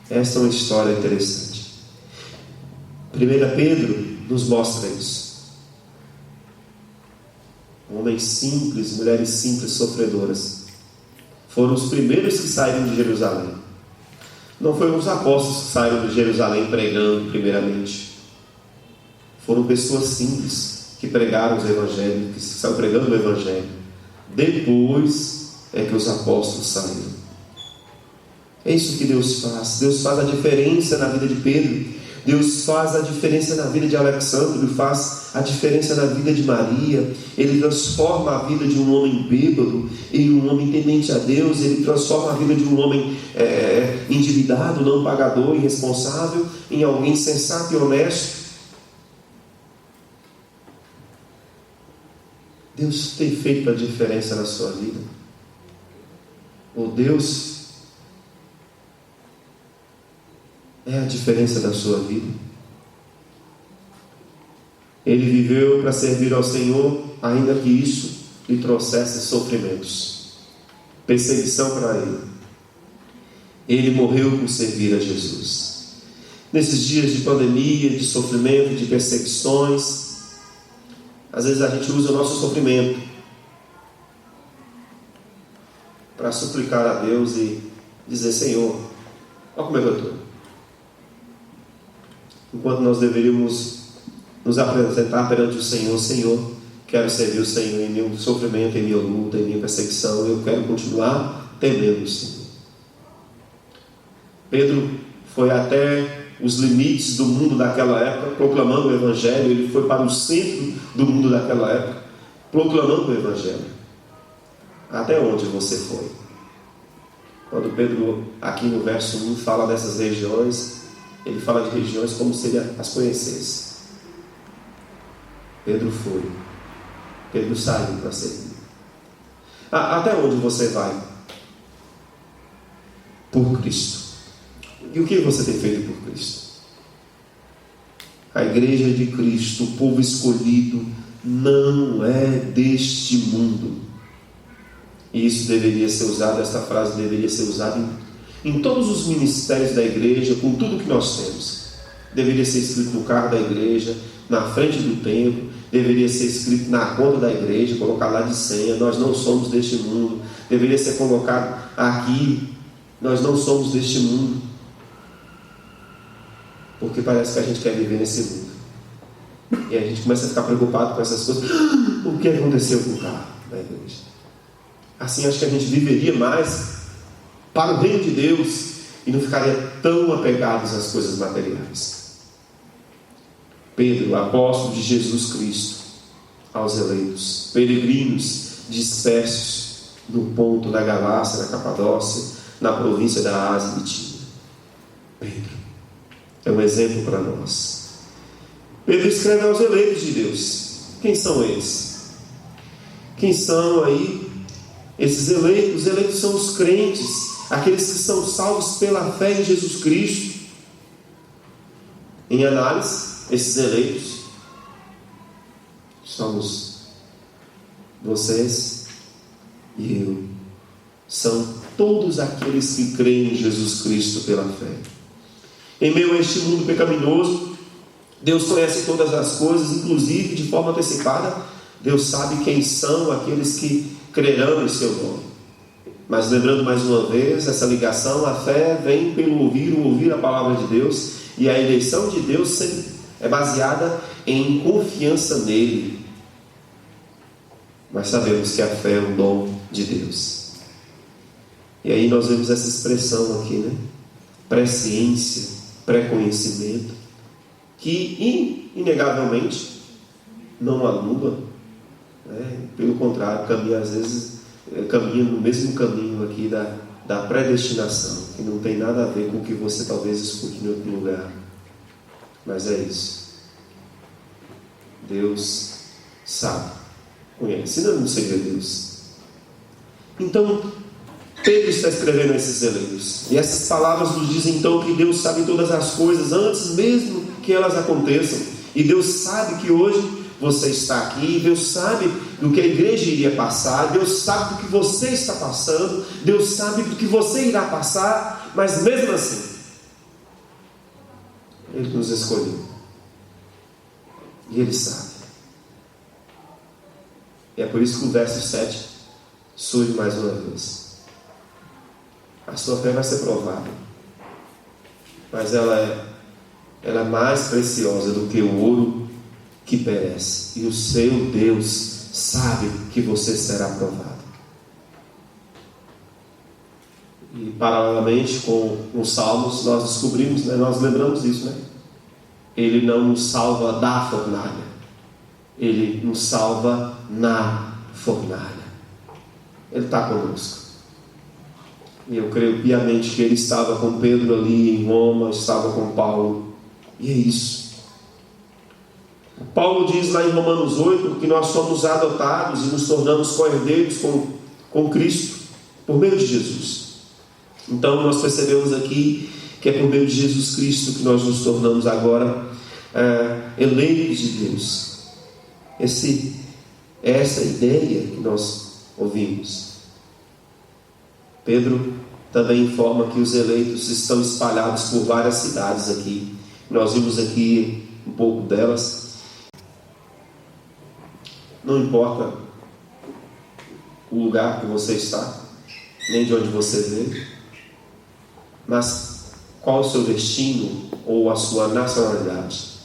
Esta é uma história interessante. 1 Pedro nos mostra isso. Homens simples, mulheres simples, sofredoras, foram os primeiros que saíram de Jerusalém. Não foram os apóstolos que saíram de Jerusalém pregando primeiramente. Foram pessoas simples que pregaram os evangelhos, que estão pregando o evangelho. Depois é que os apóstolos saíram. É isso que Deus faz. Deus faz a diferença na vida de Pedro. Deus faz a diferença na vida de Alexandre. Ele faz a diferença na vida de Maria. Ele transforma a vida de um homem bêbado em um homem temente a Deus. Ele transforma a vida de um homem endividado, não pagador, irresponsável, em alguém sensato e honesto. Deus tem feito a diferença na sua vida? Ou Deus é a diferença da sua vida? Ele viveu para servir ao Senhor, ainda que isso lhe trouxesse sofrimentos, perseguição para ele. Ele morreu por servir a Jesus. Nesses dias de pandemia, de sofrimento, de perseguições, às vezes a gente usa o nosso sofrimento para suplicar a Deus e dizer: Senhor, olha como é que eu estou. Enquanto nós deveríamos nos apresentar perante o Senhor: Senhor, quero servir o Senhor em meu sofrimento, em minha luta, em minha perseguição. Eu quero continuar temendo o Senhor. Pedro foi até os limites do mundo daquela época, proclamando o Evangelho. Ele foi para o centro do mundo daquela época, proclamando o Evangelho. Até onde você foi? Quando Pedro, aqui no verso 1, fala dessas regiões, ele fala de regiões como se ele as conhecesse. Pedro foi. Pedro saiu para servir. Até onde você vai? Por Cristo. E o que você tem feito por Cristo? A igreja de Cristo, o povo escolhido, não é deste mundo. E isso deveria ser usado, esta frase deveria ser usada em todos os ministérios da igreja, com tudo que nós temos. Deveria ser escrito no carro da igreja, na frente do templo, deveria ser escrito na conta da igreja, colocado lá de senha: nós não somos deste mundo. Deveria ser colocado aqui: nós não somos deste mundo. Porque parece que a gente quer viver nesse mundo. E a gente começa a ficar preocupado com essas coisas. O que aconteceu com o carro da igreja? Assim acho que a gente viveria mais para o reino de Deus e não ficaria tão apegados às coisas materiais. Pedro, apóstolo de Jesus Cristo, aos eleitos, peregrinos dispersos no ponto da Galácia, na Capadócia, na província da Ásia e Bitínia. Pedro é um exemplo para nós. Pedro escreve aos eleitos de Deus. Quem são eles? Quem são aí Esses eleitos, os eleitos são os crentes, aqueles que são salvos pela fé em Jesus Cristo. Em análise, esses eleitos somos vocês e eu. São todos aqueles que creem em Jesus Cristo pela fé. Em meio a este mundo pecaminoso, Deus conhece todas as coisas, inclusive de forma antecipada. Deus sabe quem são aqueles que crerão em seu nome. Mas lembrando mais uma vez, essa ligação, a fé vem pelo ouvir a palavra de Deus, e a eleição de Deus sempre é baseada em confiança nele. Mas sabemos que a fé é um dom de Deus. E aí nós vemos essa expressão aqui, né? Presciência, pré-conhecimento, que inegavelmente não anula, né? Pelo contrário, caminha no mesmo caminho aqui da predestinação, que não tem nada a ver com o que você talvez escute em outro lugar. Mas é isso. Deus sabe, conhece, senão não seria Deus. Então, Pedro está escrevendo a esses eleitos, e essas palavras nos dizem então que Deus sabe todas as coisas antes mesmo que elas aconteçam, e Deus sabe que hoje você está aqui, Deus sabe do que a igreja iria passar, Deus sabe do que você está passando, Deus sabe do que você irá passar, mas mesmo assim Ele nos escolheu e Ele sabe. E é por isso que o verso 7 surge mais uma vez. A sua fé vai ser provada, mas ela é mais preciosa do que o ouro que perece, e o seu Deus sabe que você será provado. E paralelamente com os salmos nós descobrimos, né, nós lembramos disso, né? Ele não nos salva da fornalha, Ele nos salva na fornalha. Ele está conosco. E eu creio piamente que Ele estava com Pedro ali em Roma, estava com Paulo, e é isso. Paulo diz lá em Romanos 8 que nós somos adotados e nos tornamos co-herdeiros com Cristo por meio de Jesus. Então nós percebemos aqui que é por meio de Jesus Cristo que nós nos tornamos agora eleitos de Deus. Essa ideia que nós ouvimos. Pedro também informa que os eleitos estão espalhados por várias cidades aqui. Nós vimos aqui um pouco delas. Não importa o lugar que você está, nem de onde você veio, mas qual o seu destino ou a sua nacionalidade.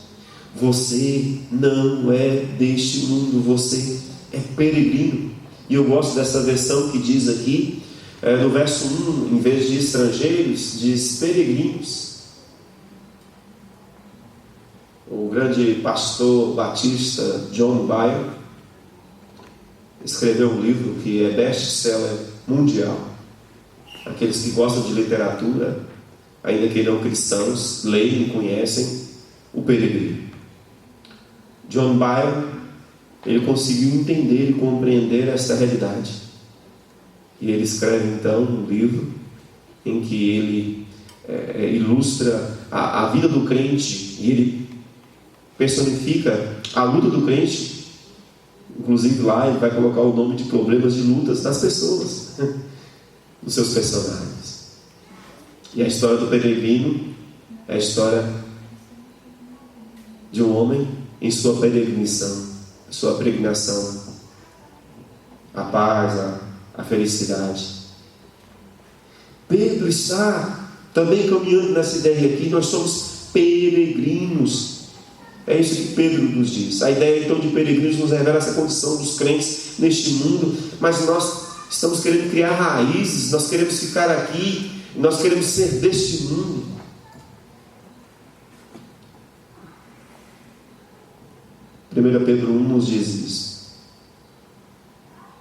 Você não é deste mundo, você é peregrino. E eu gosto dessa versão que diz aqui, no verso 1, em vez de estrangeiros, diz peregrinos. O grande pastor batista John Byron escreveu um livro que é best-seller mundial. Aqueles que gostam de literatura, ainda que não cristãos, leem e conhecem o peregrino. John Byron, ele conseguiu entender e compreender esta realidade. E ele escreve então um livro em que ele ilustra a vida do crente, e ele personifica a luta do crente. Inclusive lá ele vai colocar o nome de problemas de lutas das pessoas, dos seus personagens. E a história do peregrino é a história de um homem em sua peregrinação, a paz, a felicidade. Pedro está também caminhando nessa ideia aqui. Nós somos peregrinos. É isso que Pedro nos diz. A ideia então de peregrinos nos revela essa condição dos crentes neste mundo, mas nós estamos querendo criar raízes, nós queremos ficar aqui, nós queremos ser deste mundo. Primeira Pedro 1 nos diz isso.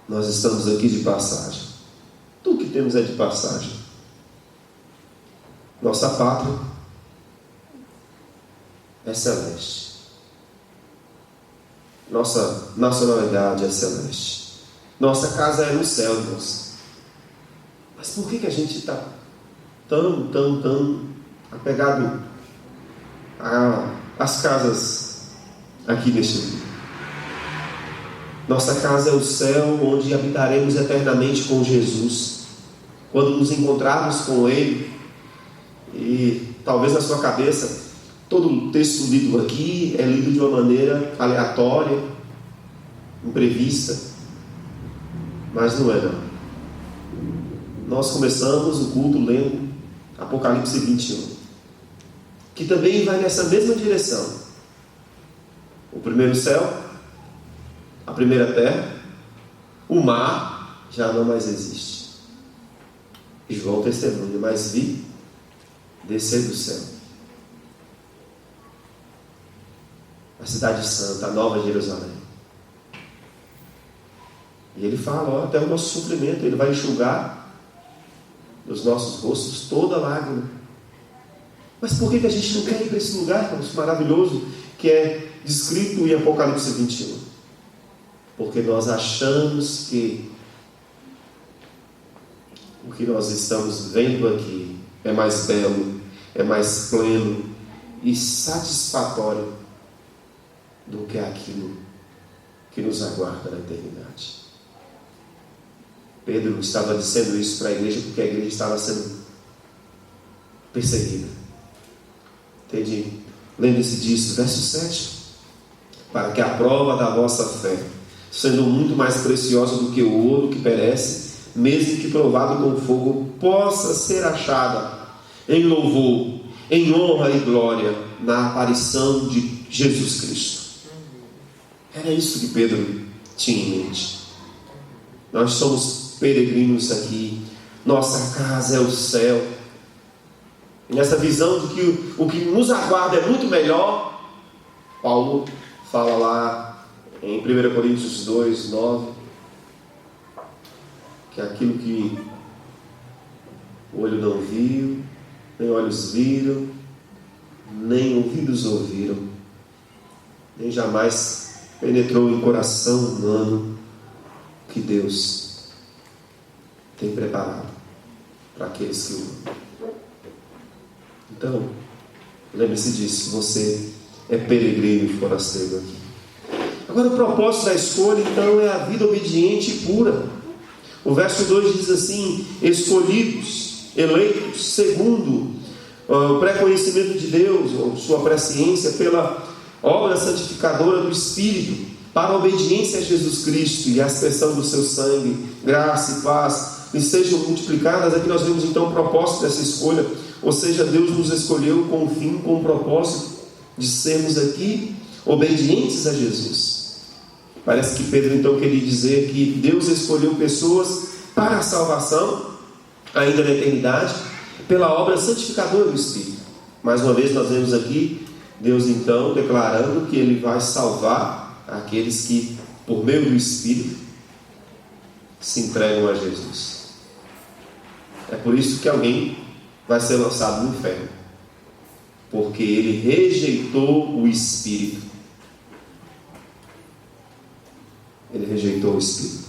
Nós estamos aqui de passagem. Tudo que temos é de passagem. Nossa pátria é celeste. Nossa nacionalidade é celeste. Nossa casa é no céu, irmãos. Mas por que a gente está tão apegado às casas aqui neste mundo? Nossa casa é o céu, onde habitaremos eternamente com Jesus. Quando nos encontrarmos com Ele, e talvez na sua cabeça, todo o texto lido aqui é lido de uma maneira aleatória, imprevista, mas não é não. Nós começamos o culto lendo Apocalipse 21, que também vai nessa mesma direção. O primeiro céu, a primeira terra, o mar já não mais existe. E João testemunha, mas vi descer do céu a cidade santa, a nova Jerusalém. E ele fala, até o nosso sofrimento, ele vai enxugar dos nossos rostos toda lágrima. Mas por que a gente não quer ir para esse lugar maravilhoso que é descrito em Apocalipse 21? Porque nós achamos que o que nós estamos vendo aqui é mais belo, é mais pleno e satisfatório do que aquilo que nos aguarda na eternidade. Pedro estava dizendo isso para a igreja porque a igreja estava sendo perseguida. Entende? Lembre-se disso, verso 7. Para que a prova da vossa fé, sendo muito mais preciosa do que o ouro que perece, mesmo que provado com fogo, possa ser achada em louvor, em honra e glória na aparição de Jesus Cristo. Era isso que Pedro tinha em mente. Nós somos peregrinos aqui, nossa casa é o céu. E nessa visão de que o que nos aguarda é muito melhor, Paulo fala lá em 1 Coríntios 2, 9, que aquilo que o olho não viu, nem olhos viram, nem ouvidos ouviram, nem jamais penetrou em coração humano, que Deus tem preparado para aqueles que o amam. Então, lembre-se disso, você é peregrino e forasteiro aqui. Agora, o propósito da escolha, então, é a vida obediente e pura. O verso 2 diz assim: escolhidos, eleitos, segundo o pré-conhecimento de Deus, ou sua presciência, pela obra santificadora do Espírito, para a obediência a Jesus Cristo e a aspersão do seu sangue, graça e paz lhes sejam multiplicadas. Aqui nós vemos então o propósito dessa escolha, ou seja, Deus nos escolheu com o fim, com o propósito de sermos aqui obedientes a Jesus. Parece que Pedro então queria dizer que Deus escolheu pessoas para a salvação, ainda na eternidade, pela obra santificadora do Espírito. Mais uma vez nós vemos aqui Deus então declarando que Ele vai salvar aqueles que, por meio do Espírito, se entregam a Jesus. É por isso que alguém vai ser lançado no inferno, porque ele rejeitou o Espírito. Ele rejeitou o Espírito.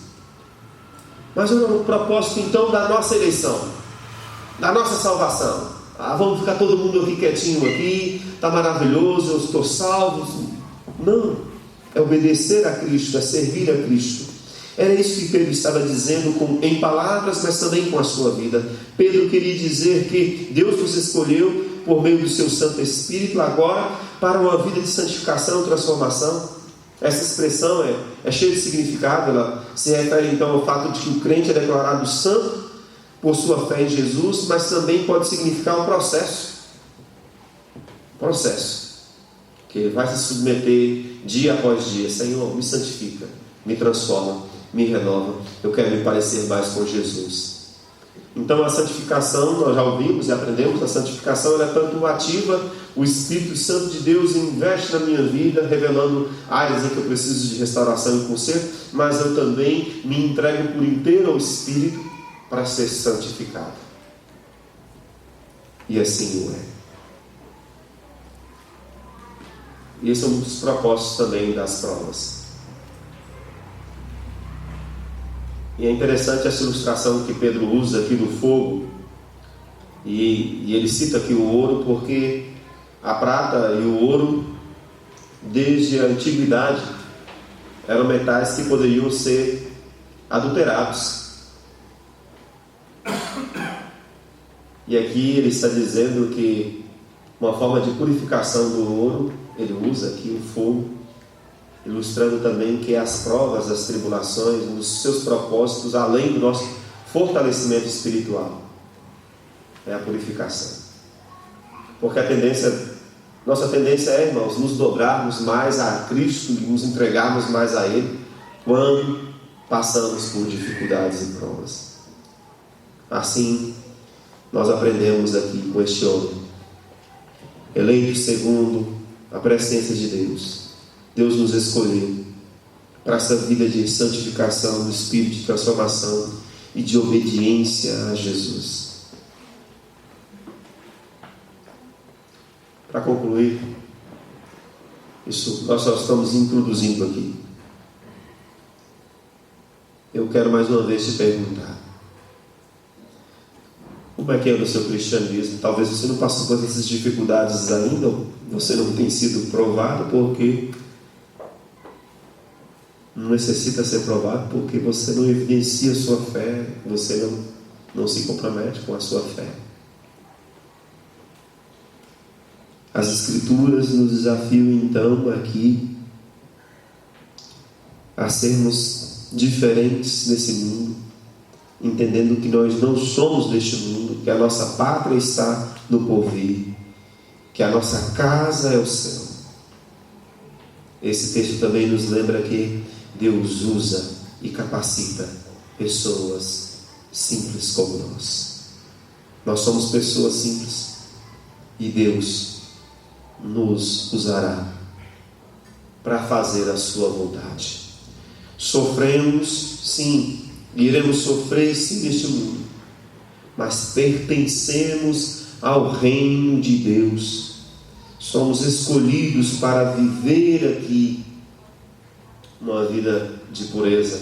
Mas o propósito então da nossa eleição, da nossa salvação. Vamos ficar todo mundo aqui quietinho aqui, está maravilhoso, eu estou salvo. Não, é obedecer a Cristo, é servir a Cristo. Era isso que Pedro estava dizendo em palavras, mas também com a sua vida. Pedro queria dizer que Deus nos escolheu por meio do seu Santo Espírito agora para uma vida de santificação e transformação. Essa expressão é cheia de significado. Ela se refere então ao fato de que o crente é declarado santo por sua fé em Jesus, mas também pode significar um processo que ele vai se submeter dia após dia. Senhor, me santifica, me transforma, me renova, eu quero me parecer mais com Jesus. Então a santificação, nós já ouvimos e aprendemos, a santificação ela é tanto ativa, o Espírito Santo de Deus investe na minha vida, revelando áreas em que eu preciso de restauração e conserto, mas eu também me entrego por inteiro ao Espírito para ser santificado. E assim o é. E esse é um dos propósitos também das provas. E é interessante essa ilustração que Pedro usa aqui do fogo. E ele cita aqui o ouro porque a prata e o ouro, desde a antiguidade, eram metais que poderiam ser adulterados. E aqui ele está dizendo que uma forma de purificação do ouro, ele usa aqui o fogo, ilustrando também que as provas, as tribulações, os seus propósitos, além do nosso fortalecimento espiritual, é a purificação. Porque nossa tendência é, irmãos, nos dobrarmos mais a Cristo e nos entregarmos mais a Ele quando passamos por dificuldades e provas. Assim, nós aprendemos aqui com este homem, eleito segundo a presciência de Deus. Deus nos escolheu para essa vida de santificação, do espírito de transformação e de obediência a Jesus. Para concluir, isso nós só estamos introduzindo aqui. Eu quero mais uma vez te perguntar: como é que é no seu cristianismo? Talvez você não passou por essas dificuldades ainda, ou você não tem sido provado porque não necessita ser provado, porque você não evidencia a sua fé, você não se compromete com a sua fé. As Escrituras nos desafiam então aqui a sermos diferentes nesse mundo, entendendo que nós não somos deste mundo, que a nossa pátria está no porvir, que a nossa casa é o céu. Esse texto também nos lembra que Deus usa e capacita pessoas simples como nós. Nós somos pessoas simples e Deus nos usará para fazer a sua vontade. Sofremos, sim, iremos sofrer sim neste mundo, mas pertencemos ao reino de Deus. Somos escolhidos para viver aqui uma vida de pureza,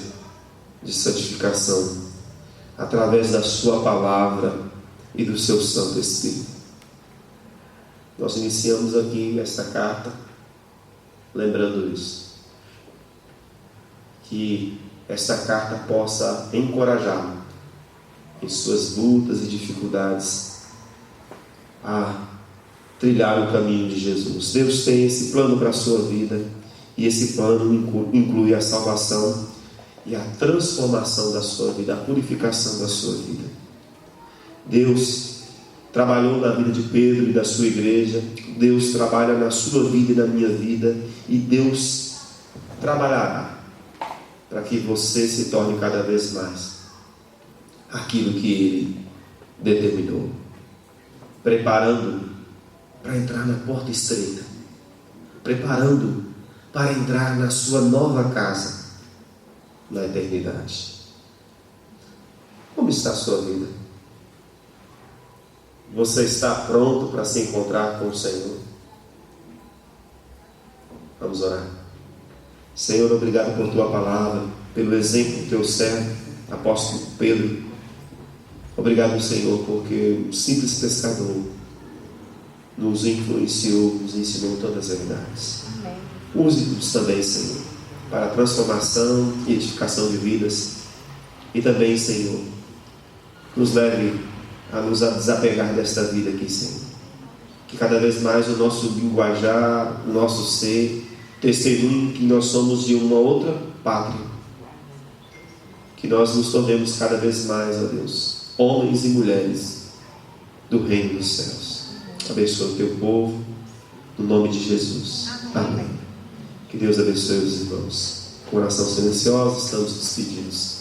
de santificação, através da sua palavra e do seu Santo Espírito. Nós iniciamos aqui esta carta lembrando isso, que esta carta possa encorajá-lo em suas lutas e dificuldades a trilhar o caminho de Jesus. Deus tem esse plano para a sua vida, e esse plano inclui a salvação e a transformação da sua vida, a purificação da sua vida. Deus trabalhou na vida de Pedro e da sua igreja, Deus trabalha na sua vida e na minha vida, e Deus trabalhará para que você se torne cada vez mais aquilo que Ele determinou, preparando para entrar na porta estreita, preparando para entrar na sua nova casa na eternidade. Como está a sua vida? Você está pronto para se encontrar com o Senhor? Vamos orar. Senhor, obrigado por Tua palavra, pelo exemplo do Teu servo, apóstolo Pedro. Obrigado, Senhor, porque um simples pescador nos influenciou, nos ensinou todas as verdades. Use-nos também, Senhor, para a transformação e edificação de vidas. E também, Senhor, nos leve a nos desapegar desta vida aqui, Senhor. Que cada vez mais o nosso linguajar, o nosso ser, testemunhe que nós somos de uma outra pátria. Que nós nos tornemos cada vez mais, ó Deus, homens e mulheres do reino dos céus. Abençoa o Teu povo, no nome de Jesus. Amém. Que Deus abençoe os irmãos. Com oração silenciosa, estamos despedidos.